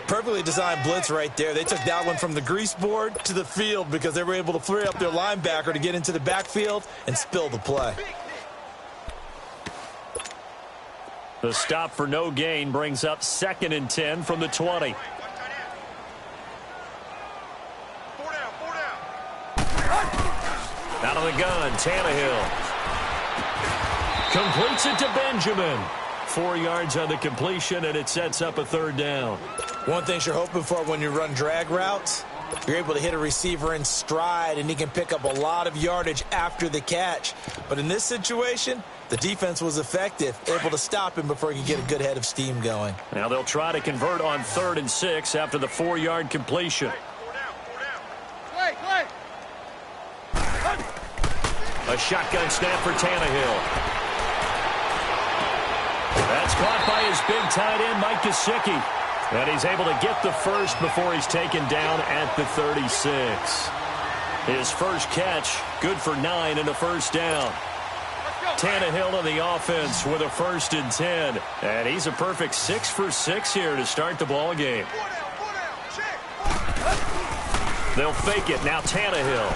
Perfectly designed blitz right there. They took that one from the grease board to the field because they were able to free up their linebacker to get into the backfield and spill the play. The stop for no gain brings up 2nd and 10 from the 20. Out of the gun, Tannehill. Completes it to Benjamin. 4 yards on the completion, and it sets up a 3rd down. One thing you're hoping for when you run drag routes, you're able to hit a receiver in stride, and he can pick up a lot of yardage after the catch. But in this situation, the defense was effective, able to stop him before he could get a good head of steam going. Now they'll try to convert on 3rd and 6 after the 4-yard completion. A shotgun snap for Tannehill. That's caught by his big tight end, Mike Gesicki. And he's able to get the first before he's taken down at the 36. His first catch, good for 9 and a first down. Tannehill on the offense with a 1st and 10. And he's a perfect 6 for 6 here to start the ball game. They'll fake it. Now Tannehill.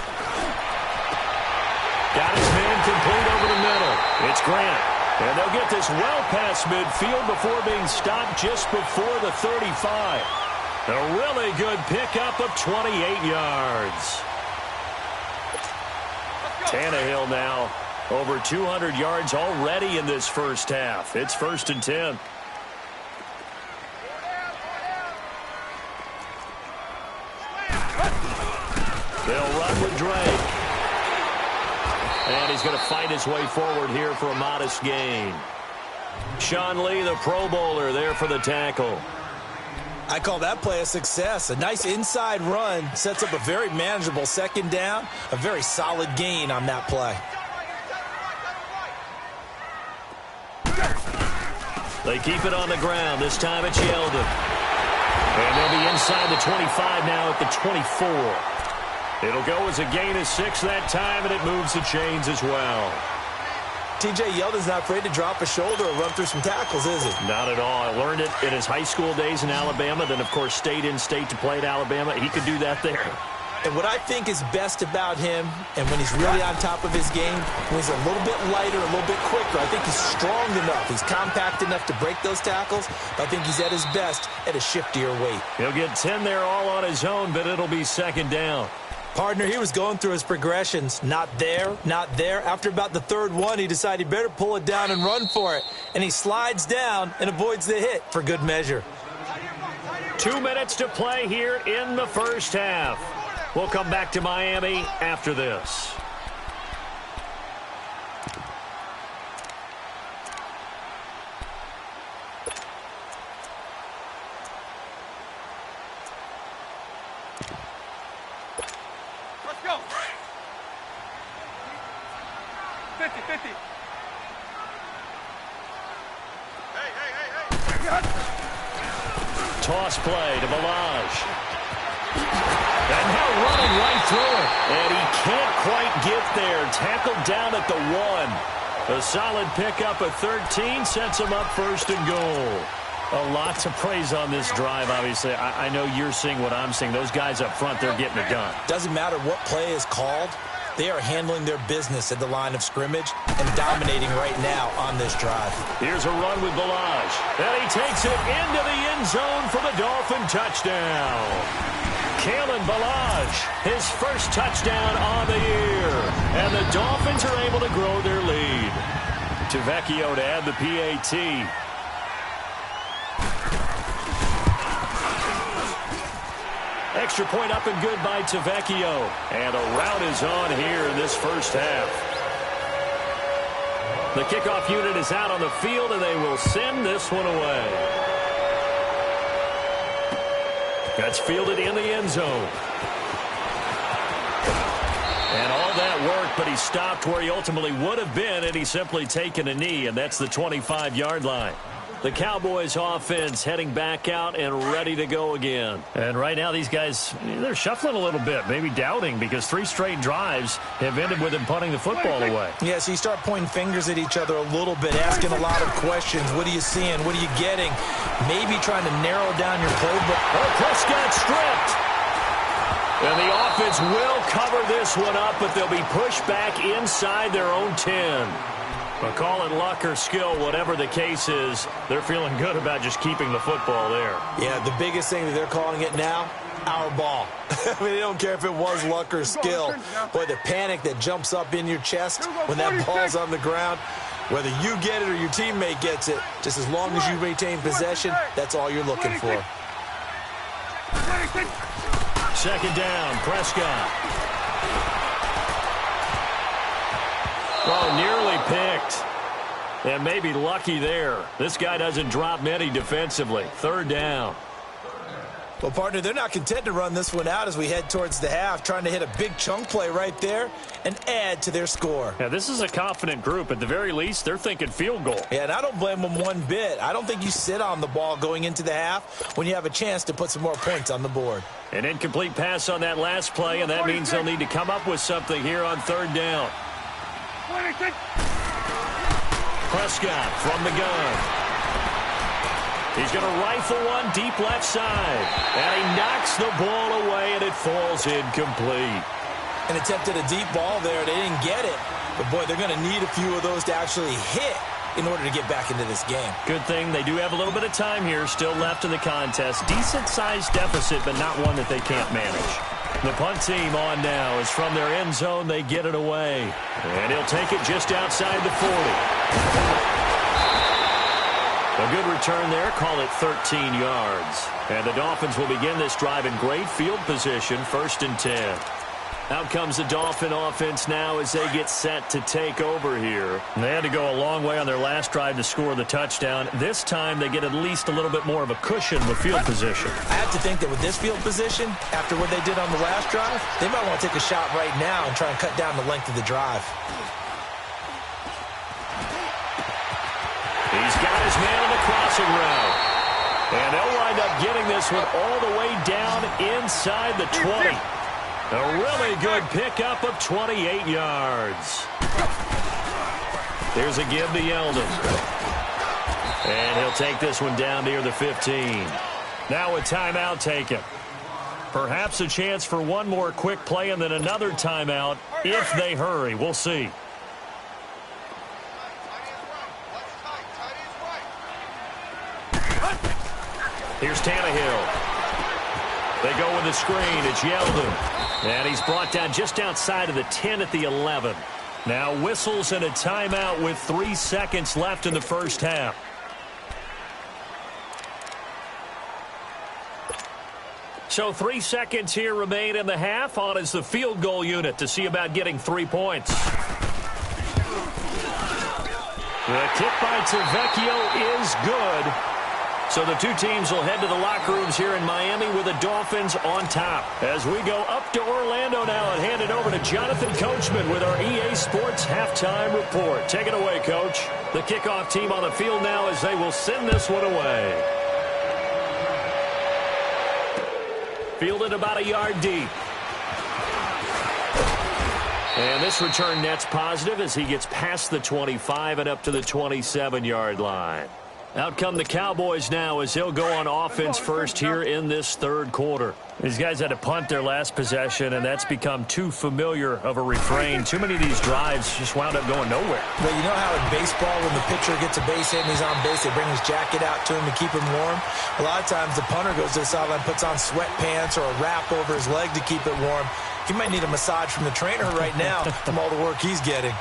Got his man complete over the middle. It's Grant. And they'll get this well past midfield before being stopped just before the 35. A really good pickup of 28 yards. Tannehill now over 200 yards already in this first half. It's 1st and 10. They'll run with Drake. And he's going to fight his way forward here for a modest gain. Sean Lee, the Pro Bowler, there for the tackle. I call that play a success. A nice inside run sets up a very manageable 2nd down. A very solid gain on that play. They keep it on the ground. This time it's Yeldon. And they'll be inside the 25 now at the 24. It'll go as a gain of 6 that time, and it moves the chains as well. T.J. Yeldon's not afraid to drop a shoulder or run through some tackles, is he? Not at all. I learned it in his high school days in Alabama, then, of course, stayed in state to play at Alabama. He could do that there. And what I think is best about him, and when he's really on top of his game, when he's a little bit lighter, a little bit quicker, I think he's strong enough. He's compact enough to break those tackles, but I think he's at his best at a shiftier weight. He'll get 10 there all on his own, but it'll be second down. Partner, he was going through his progressions. Not there, not there. After about the third one, he decided he better pull it down and run for it. And he slides down and avoids the hit for good measure. 2 minutes to play here in the first half. We'll come back to Miami after this. Let's go. 50-50. Hey. Toss play to Balaj. And now running right through it. And he can't quite get there. Tackled down at the 1. A solid pickup of 13 sets him up first and goal. A lot to praise on this drive, obviously. I know you're seeing what I'm seeing. Those guys up front, they're getting it done. Doesn't matter what play is called. They are handling their business at the line of scrimmage and dominating right now on this drive. Here's a run with Balaj. And he takes it into the end zone for the Dolphin touchdown. Kalen Balaj, his first touchdown on the year. And the Dolphins are able to grow their lead. Tavecchio to add the PAT. Extra point up and good by Tavecchio. And a rout is on here in this first half. The kickoff unit is out on the field, and they will send this one away. That's fielded in the end zone. And all that work, but he stopped where he ultimately would have been, and he's simply taken a knee, and that's the 25-yard line. The Cowboys offense heading back out and ready to go again. And right now these guys, they're shuffling a little bit, maybe doubting, because 3 straight drives have ended with them punting the football away. Yeah, so you start pointing fingers at each other a little bit, asking a lot of questions. What are you seeing? What are you getting? Maybe trying to narrow down your playbook. Oh, Prescott stripped. And the offense will cover this one up, but they'll be pushed back inside their own 10. But call it luck or skill, whatever the case is, they're feeling good about just keeping the football there. Yeah, the biggest thing that they're calling it now, our ball. I mean, they don't care if it was luck or skill. Boy, the panic that jumps up in your chest when that ball's on the ground, whether you get it or your teammate gets it, just as long as you retain possession, that's all you're looking for. Second down, Prescott. Oh, nearly picked. And maybe lucky there. This guy doesn't drop many defensively. Third down. Well, partner, they're not content to run this one out as we head towards the half, trying to hit a big chunk play right there and add to their score. Yeah, this is a confident group. At the very least, they're thinking field goal. Yeah, and I don't blame them one bit. I don't think you sit on the ball going into the half when you have a chance to put some more points on the board. An incomplete pass on that last play, and that means they'll need to come up with something here on third down. Prescott from the gun. He's going to rifle one deep left side. And he knocks the ball away, and it falls incomplete. An attempt at a deep ball there. They didn't get it. But, boy, they're going to need a few of those to actually hit in order to get back into this game. Good thing they do have a little bit of time here still left in the contest. Decent-sized deficit, but not one that they can't manage. The punt team on now is from their end zone. They get it away. And he'll take it just outside the 40. A good return there. Call it 13 yards. And the Dolphins will begin this drive in great field position. 1st and 10. Out comes the Dolphin offense now as they get set to take over here. They had to go a long way on their last drive to score the touchdown. This time they get at least a little bit more of a cushion with field position. I have to think that with this field position, after what they did on the last drive, they might want to take a shot right now and try and cut down the length of the drive. He's got his man on the crossing route. And they'll wind up getting this one all the way down inside the 20. A really good pickup of 28 yards. Here's a give to Yeldon. And he'll take this one down near the 15. Now a timeout taken. Perhaps a chance for one more quick play and then another timeout if they hurry. We'll see. Here's Tannehill. They go with the screen. It's Yeldon. And he's brought down just outside of the 10 at the 11. Now whistles and a timeout with 3 seconds left in the first half. So 3 seconds here remain in the half. On is the field goal unit to see about getting 3 points. The kick by Tavecchio is good. So the two teams will head to the locker rooms here in Miami with the Dolphins on top. As we go up to Orlando now and hand it over to Jonathan Coachman with our EA Sports Halftime Report. Take it away, Coach. The kickoff team on the field now as they will send this one away. Fielded about a yard deep. And this return net's positive as he gets past the 25 and up to the 27-yard line. Out come the Cowboys now as they'll go on offense first here in this third quarter. These guys had to punt their last possession, and that's become too familiar of a refrain. Too many of these drives just wound up going nowhere. But you know how in baseball, when the pitcher gets a base hit and he's on base, they bring his jacket out to him to keep him warm? A lot of times the punter goes to the sideline, puts on sweatpants or a wrap over his leg to keep it warm. He might need a massage from the trainer right now from all the work he's getting.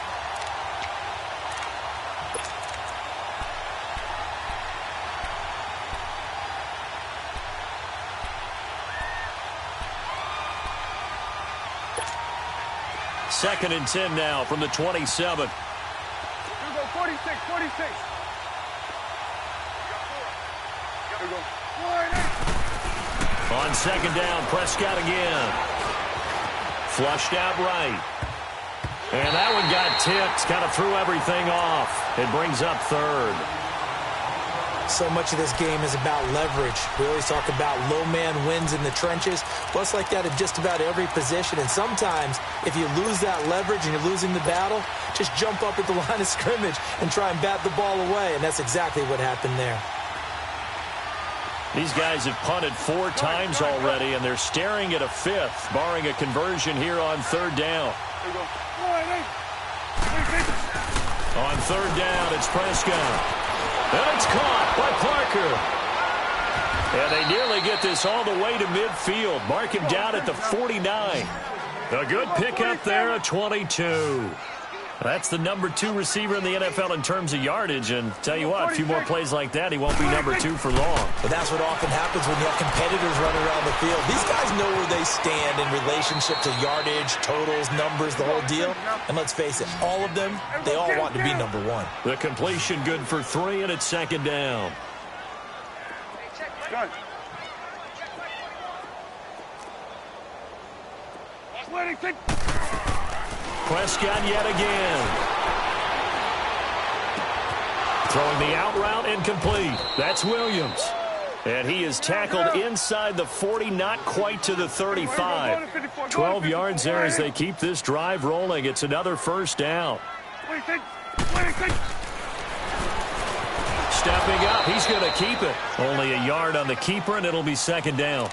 Second and 10 now from the 27. Here we go, 46, 46. Here we go. On second down, Prescott again. Flushed out right. And that one got tipped. Kind of threw everything off. It brings up third. So much of this game is about leverage. We always talk about low man wins in the trenches. Well, it's like that at just about every position. And sometimes, if you lose that leverage and you're losing the battle, just jump up at the line of scrimmage and try and bat the ball away. And that's exactly what happened there. These guys have punted 4 times already, and they're staring at a 5th, barring a conversion here on third down. On third down, it's Prescott. And it's caught by Parker. And they nearly get this all the way to midfield. Mark him down at the 49. A good pickup there, a 22. That's the number 2 receiver in the NFL in terms of yardage. And tell you what, a few more plays like that, he won't be number 2 for long. But that's what often happens when you have competitors running around the field. These guys know where they stand in relationship to yardage, totals, numbers, the whole deal. And let's face it, all of them, they all want to be number 1. The completion good for 3, and it's second down. Done. Prescott yet again. Throwing the out route incomplete. That's Williams. And he is tackled inside the 40, not quite to the 35. 12 yards there as they keep this drive rolling. It's another first down. Stepping up, he's going to keep it. Only a yard on the keeper, and it'll be second down.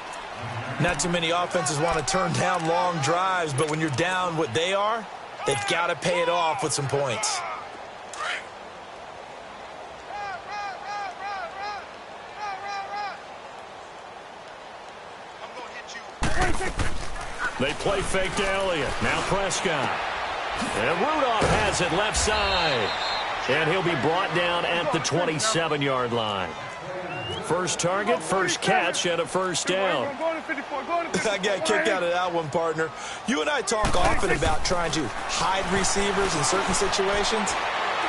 Not too many offenses want to turn down long drives, but when you're down what they are, they've got to pay it off with some points. They play fake to Elliott. Now Prescott. And Rudolph has it left side. And he'll be brought down at the 27-yard line. First target, first catch, and a first down. I got kicked out of that one, partner. You and I talk often about trying to hide receivers in certain situations,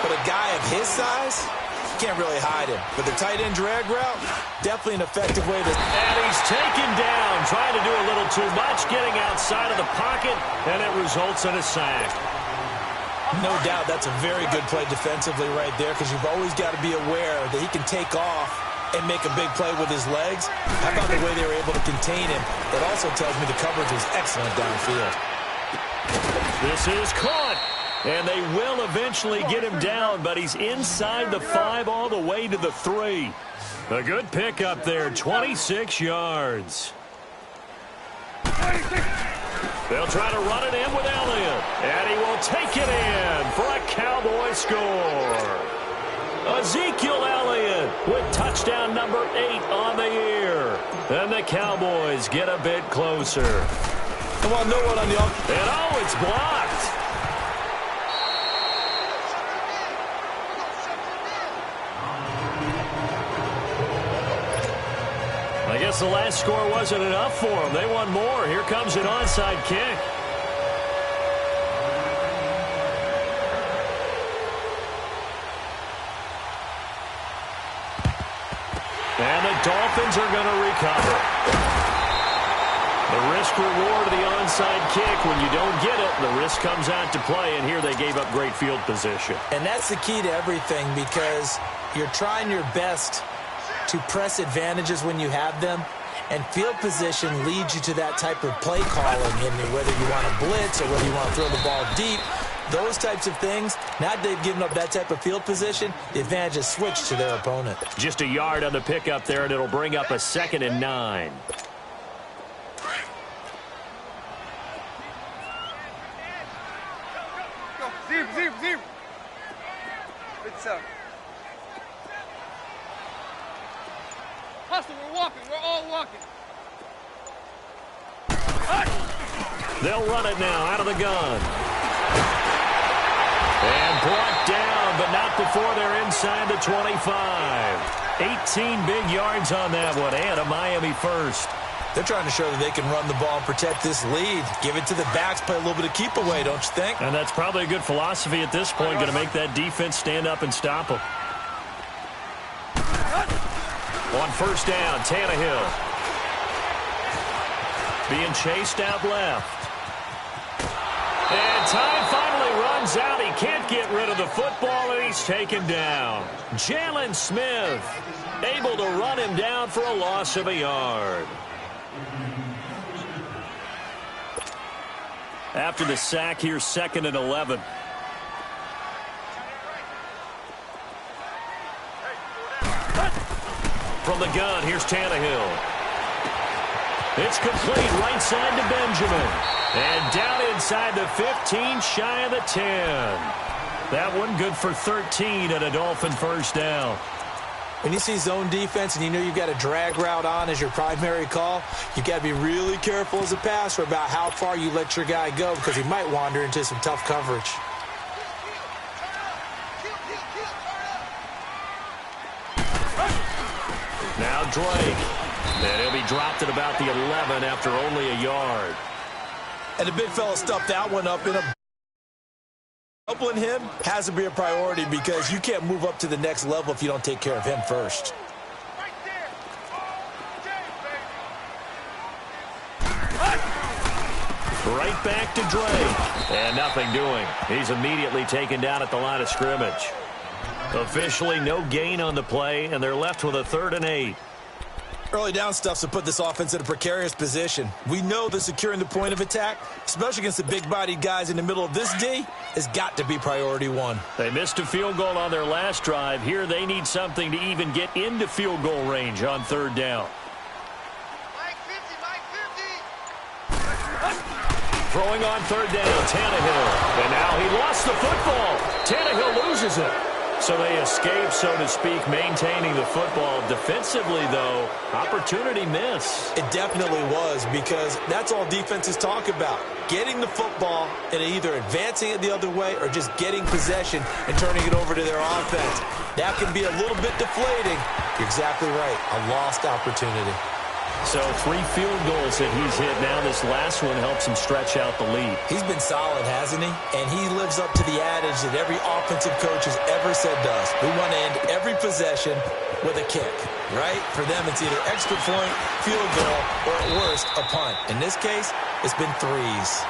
but a guy of his size, you can't really hide him. But the tight end drag route, definitely an effective way to... And he's taken down, trying to do a little too much, getting outside of the pocket, and it results in a sack. No doubt that's a very good play defensively right there, because you've always got to be aware that he can take off and make a big play with his legs. How about the way they were able to contain him? That also tells me the coverage was excellent downfield. This is caught, and they will eventually get him down, but he's inside the 5 all the way to the 3. A good pickup there, 26 yards. They'll try to run it in with Elliott. And he will take it in for a Cowboy score. Ezekiel Elliott with touchdown number 8 on the year. And the Cowboys get a bit closer. And while no one on the offense. And oh, it's blocked. I guess the last score wasn't enough for them. They won more. Here comes an onside kick. And the Dolphins are going to recover. The risk-reward of the onside kick, when you don't get it, the risk comes out to play, and here they gave up great field position. And that's the key to everything, because you're trying your best to press advantages when you have them, and field position leads you to that type of play calling, and whether you want to blitz or whether you want to throw the ball deep, those types of things. Now that they've given up that type of field position, the advantage has switched to their opponent. Just a yard on the pickup there, and it'll bring up a 2nd and 9. Zip. It's up. Hustle, we're walking. We're all walking. They'll run it now out of the gun. And brought down, but not before they're inside the 25. 18 big yards on that one, and a Miami first. They're trying to show that they can run the ball and protect this lead. Give it to the backs, play a little bit of keep away, don't you think? And that's probably a good philosophy at this point, going to make that defense stand up and stop them. On first down, Tannehill. Being chased out left. And time finally runs out. He can't get rid of the football, and he's taken down. Jalen Smith able to run him down for a loss of a yard. After the sack, here's 2nd and 11. From the gun, here's Tannehill. It's complete right side to Benjamin. And down inside the 15, shy of the 10. That one good for 13 and a Dolphin first down. When you see zone defense and you know you've got a drag route on as your primary call, you've got to be really careful as a passer about how far you let your guy go, because he might wander into some tough coverage. Now Drake. And he'll be dropped at about the 11 after only a yard. And the big fella stuffed that one up in a... Helping him has to be a priority, because you can't move up to the next level if you don't take care of him first. Right back to Drake. And nothing doing. He's immediately taken down at the line of scrimmage. Officially no gain on the play, and they're left with a 3rd and 8. Early down stuff's to put this offense in a precarious position. We know that securing the point of attack, especially against the big-bodied guys in the middle of this D, has got to be priority 1. They missed a field goal on their last drive. Here they need something to even get into field goal range on 3rd down. Throwing on 3rd down, Tannehill. And now he lost the football. Tannehill loses it. So they escape, so to speak, maintaining the football. Defensively, though, opportunity miss. It definitely was, because that's all defenses talk about. Getting the football and either advancing it the other way or just getting possession and turning it over to their offense. That can be a little bit deflating. You're exactly right. A lost opportunity. So 3 field goals that he's hit now. This last one helps him stretch out the lead. He's been solid, hasn't he? And he lives up to the adage that every offensive coach has ever said to us. We want to end every possession with a kick, right? For them, it's either extra point, field goal, or at worst, a punt. In this case, it's been 3s.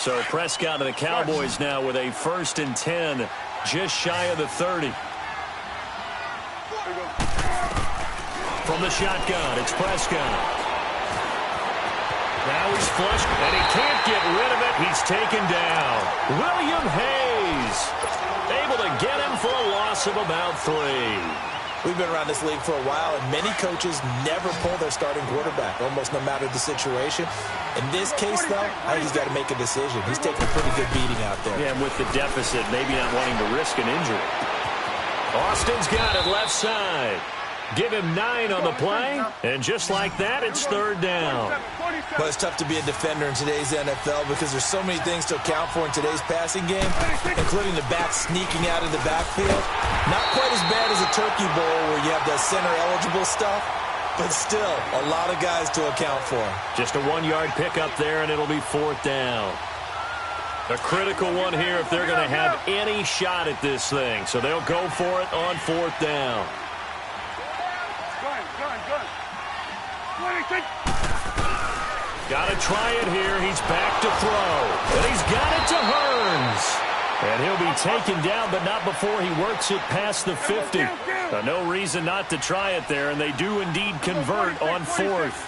So Prescott and the Cowboys now with a 1st and 10, just shy of the 30. From the shotgun, it's Prescott. Now he's flushed, and he can't get rid of it. He's He's taken down. William Hayes able to get him for a loss of about 3. We've been around this league for a while, and many coaches never pull their starting quarterback, almost no matter the situation. In this case, though, I think he's got to make a decision. He's taking a pretty good beating out there. Yeah, and with the deficit, maybe not wanting to risk an injury. Austin's got it left side. Give him 9 on the play, and just like that, it's 3rd down. Well, it's tough to be a defender in today's NFL because there's so many things to account for in today's passing game, including the back sneaking out of the backfield. Not quite as bad as a turkey bowl where you have the center-eligible stuff, but still a lot of guys to account for. Just a 1-yard pickup there, and it'll be 4th down. A critical one here if they're going to have any shot at this thing. So they'll go for it on 4th down. Got to try it here. He's back to throw. And he's got it to Hearns. And he'll be taken down, but not before he works it past the 50. No reason not to try it there, and they do indeed convert on 4th.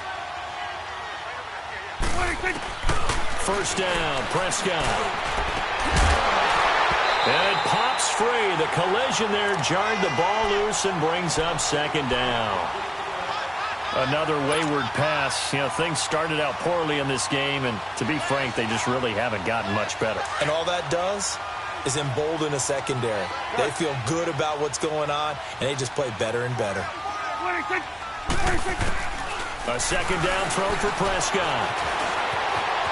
1st down, Prescott. And it pops free. The collision there jarred the ball loose and brings up 2nd down. Another wayward pass. You know, things started out poorly in this game, and to be frank, they just really haven't gotten much better. And all that does is embolden a secondary. They feel good about what's going on, and they just play better and better. A 2nd down throw for Prescott.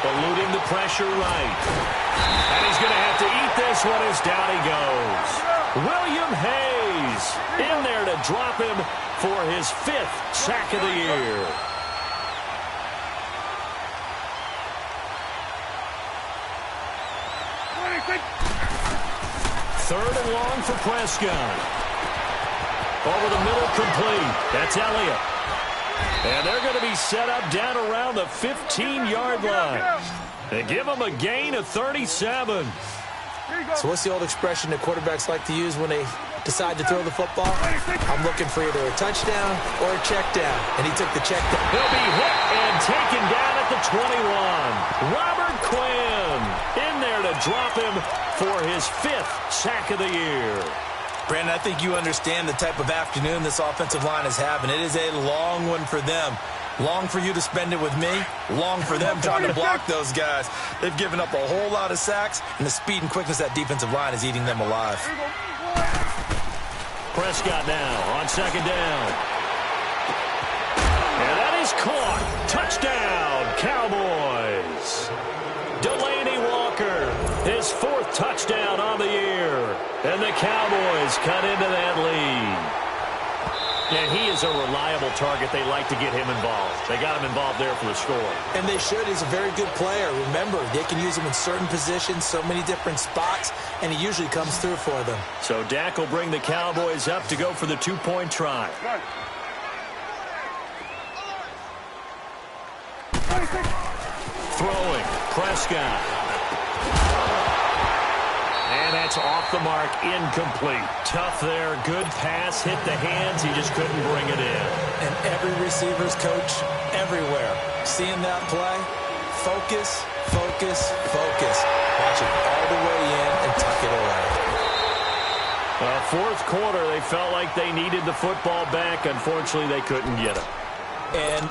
Eluding the pressure right. And he's going to have to eat this one as down he goes. William Hayes in there to drop him for his 5th sack of the year. Third and long for Prescott. Over the middle, complete. That's Elliott. And they're going to be set up down around the 15-yard line. They give them a gain of 37. So what's the old expression that quarterbacks like to use when they decide to throw the football? I'm looking for either a touchdown or a check down. And he took the check down. He'll be hit and taken down at the 21. Robert Quinn in there to drop him for his 5th sack of the year. Brandon, I think you understand the type of afternoon this offensive line is having. It is a long one for them. Long for you to spend it with me. Long for them trying to block those guys. They've given up a whole lot of sacks, and the speed and quickness of that defensive line is eating them alive. Prescott now on 2nd down. And that is caught. Touchdown, Cowboys. Delaney Walker, his 4th touchdown on the year. And the Cowboys cut into that lead. And he is a reliable target. They like to get him involved. They got him involved there for the score. And they should. He's a very good player. Remember, they can use him in certain positions, so many different spots, and he usually comes through for them. So Dak will bring the Cowboys up to go for the 2-point try. Throwing, Prescott. And that's off the mark, incomplete. Tough there, good pass, hit the hands, he just couldn't bring it in. And every receiver's coach everywhere, seeing that play, focus, focus, focus. Watch it all the way in and tuck it away. 4th quarter, they felt like they needed the football back. Unfortunately, they couldn't get it. And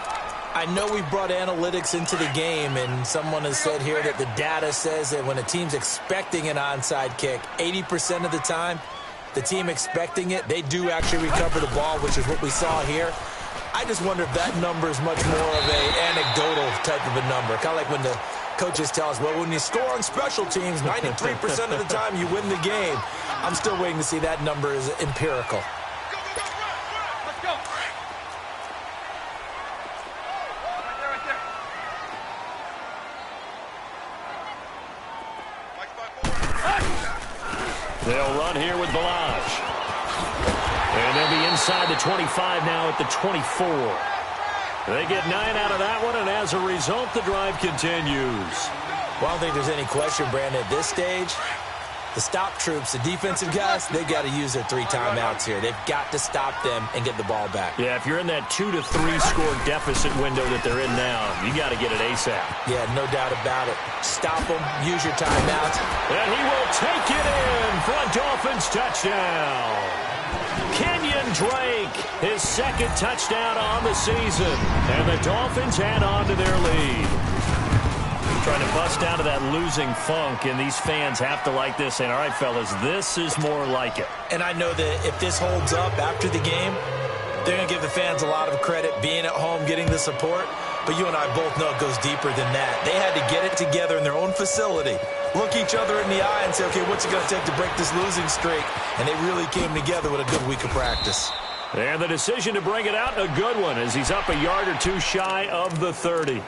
I know we brought analytics into the game, and someone has said here that the data says that when a team's expecting an onside kick, 80% of the time, the team expecting it, they do actually recover the ball, which is what we saw here. I just wonder if that number is much more of an anecdotal type of a number. Kind of like when the coaches tell us, well, when you score on special teams, 93% of the time you win the game. I'm still waiting to see that number is empirical. They'll run here with Balazs. And they'll be inside the 25 now at the 24. They get 9 out of that one, and as a result, the drive continues. Well, I don't think there's any question, Brandon, at this stage, the The stop troops, the defensive guys, they've got to use their 3 timeouts here. They've got to stop them and get the ball back. Yeah, if you're in that 2 to 3 score deficit window that they're in now, you got to get it ASAP. Yeah, no doubt about it. Stop them, use your timeouts. And he will take it in for a Dolphins touchdown. Kenyon Drake, his second touchdown on the season. And the Dolphins add on to their lead. Trying to bust out of that losing funk, and these fans have to like this. And all right, fellas, this is more like it. And I know that if this holds up after the game, they're going to give the fans a lot of credit being at home, getting the support. But you and I both know it goes deeper than that. They had to get it together in their own facility, look each other in the eye and say, okay, what's it going to take to break this losing streak? And they really came together with a good week of practice. And the decision to bring it out, a good one, as he's up a yard or two shy of the 30.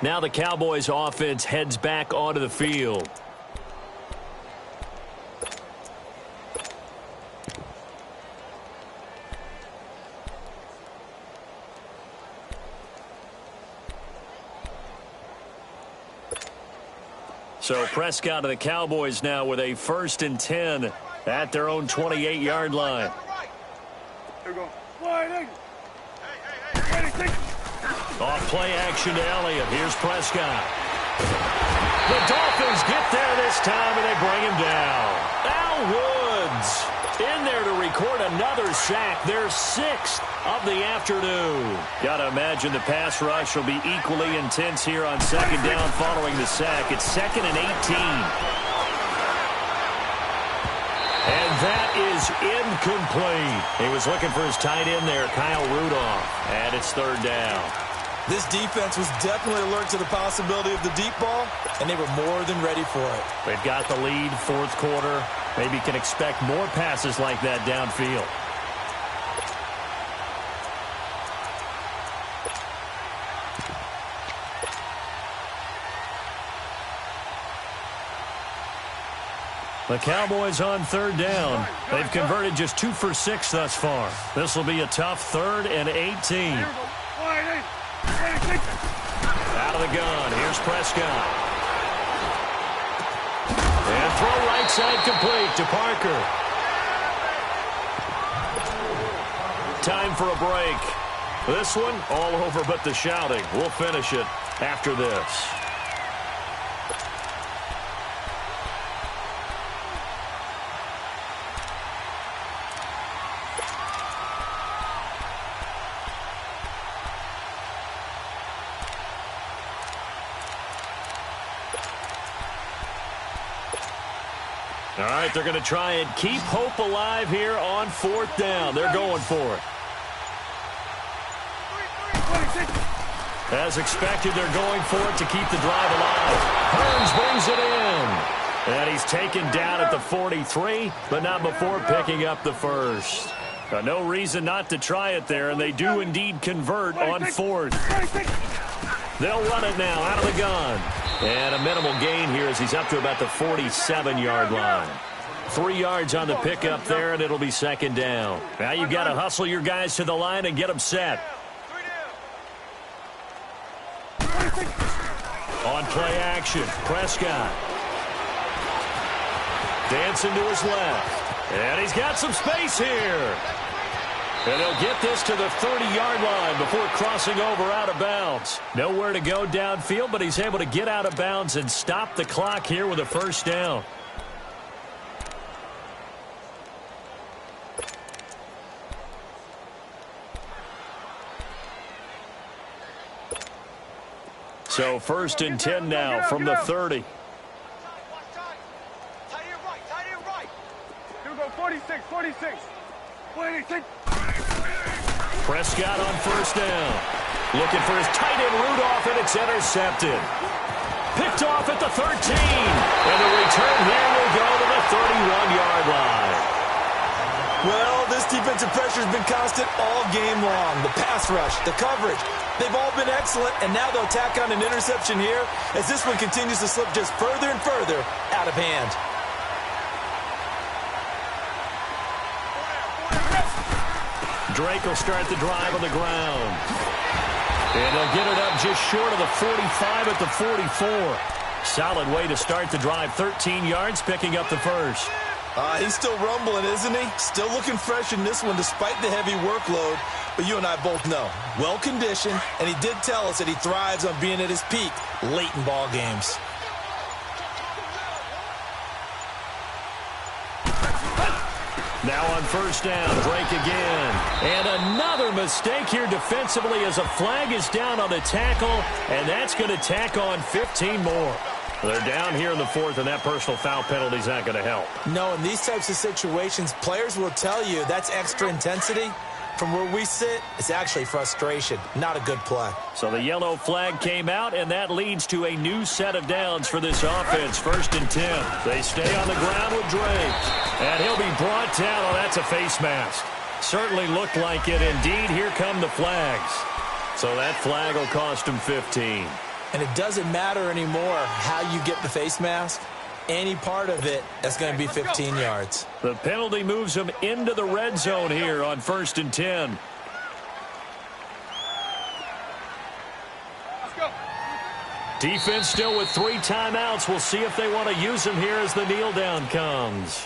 Now the Cowboys offense heads back onto the field. So Prescott of the Cowboys now with a 1st and 10 at their own 28-yard line. Here we go. Wide. Off play action to Elliott. Here's Prescott. The Dolphins get there this time, and they bring him down. Al Woods in there to record another sack. Their 6th of the afternoon. Got to imagine the pass rush will be equally intense here on 2nd down following the sack. It's 2nd and 18. And that is incomplete. He was looking for his tight end there, Kyle Rudolph. And it's 3rd down. This defense was definitely alert to the possibility of the deep ball, and they were more than ready for it. They've got the lead, 4th quarter. Maybe can expect more passes like that downfield. The Cowboys on 3rd down. They've converted just 2 for 6 thus far. This will be a tough 3rd and 18. Out of the gun. Here's Prescott. And throw right side complete to Parker. Time for a break. This one all over but the shouting. We'll finish it after this. All right, they're going to try and keep hope alive here on 4th down. They're going for it. As expected, they're going for it to keep the drive alive. Hearns brings it in. And he's taken down at the 43, but not before picking up the 1st. No reason not to try it there, and they do indeed convert on 4th. They'll run it now out of the gun. And a minimal gain here as he's up to about the 47-yard line. 3 yards on the pickup there, and it'll be 2nd down. Now you've got to hustle your guys to the line and get them set. On play action, Prescott. Dancing to his left. And he's got some space here. And he'll get this to the 30-yard line before crossing over out of bounds. Nowhere to go downfield, but he's able to get out of bounds and stop the clock here with a 1st down. So 1st and 10 now from the 30. Tight end right. Here we go, 46. 46. Prescott on 1st down. Looking for his tight end Rudolph, and it's intercepted. Picked off at the 13. And the return here will go to the 31-yard line. Well, this defensive pressure has been constant all game long. The pass rush, the coverage, they've all been excellent, and now they'll tack on an interception here as this one continues to slip just further and further out of hand. Drake will start the drive on the ground. And he'll get it up just short of the 45 at the 44. Solid way to start the drive. 13 yards, picking up the first. He's still rumbling, isn't he? Still looking fresh in this one despite the heavy workload. But you and I both know, well-conditioned, and he did tell us that he thrives on being at his peak late in ball games. Now on first down, Drake again. And another mistake here defensively as a flag is down on the tackle, and that's going to tack on 15 more. They're down here in the fourth, and that personal foul penalty is not going to help. No, in these types of situations, players will tell you that's extra intensity. From where we sit, it's actually frustration. Not a good play. So the yellow flag came out, and that leads to a new set of downs for this offense. First and 10. They stay on the ground with Drake. And he'll be brought down. Oh, that's a face mask. Certainly looked like it. Indeed, here come the flags. So that flag will cost him 15. And it doesn't matter anymore how you get the face mask. Any part of it, that's going to be 15 yards. The penalty moves him into the red zone here on first and 10. Let's go. Defense still with 3 timeouts. We'll see if they want to use them here as the kneel down comes.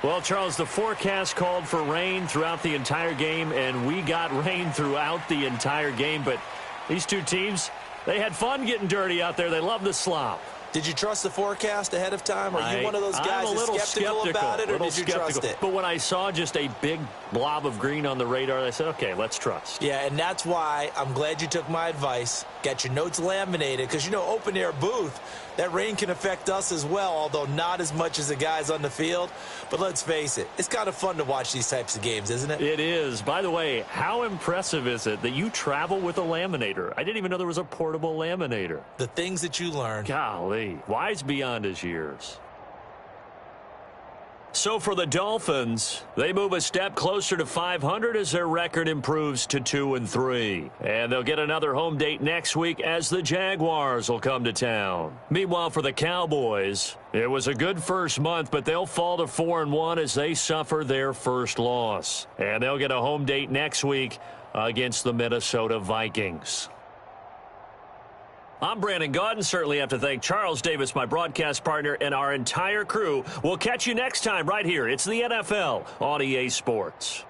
Well, Charles, the forecast called for rain throughout the entire game, and we got rain throughout the entire game. But these two teams, they had fun getting dirty out there. They love the slop. Did you trust the forecast ahead of time? Are you one of those guys that's skeptical about it, or did you trust it? But when I saw just a big blob of green on the radar, I said, okay, let's trust. Yeah, and that's why I'm glad you took my advice. Get your notes laminated, because, you know, open-air booth, that rain can affect us as well, although not as much as the guys on the field. But let's face it, it's kind of fun to watch these types of games, isn't it? It is. By the way, how impressive is it that you travel with a laminator? I didn't even know there was a portable laminator. The things that you learn. Golly, wise beyond his years. So for the Dolphins, they move a step closer to 500 as their record improves to 2-3. And they'll get another home date next week as the Jaguars will come to town. Meanwhile, for the Cowboys, it was a good first month, but they'll fall to 4-1 as they suffer their first loss. And they'll get a home date next week against the Minnesota Vikings. I'm Brandon Gaudin. Certainly have to thank Charles Davis, my broadcast partner, and our entire crew. We'll catch you next time right here. It's the NFL on EA Sports.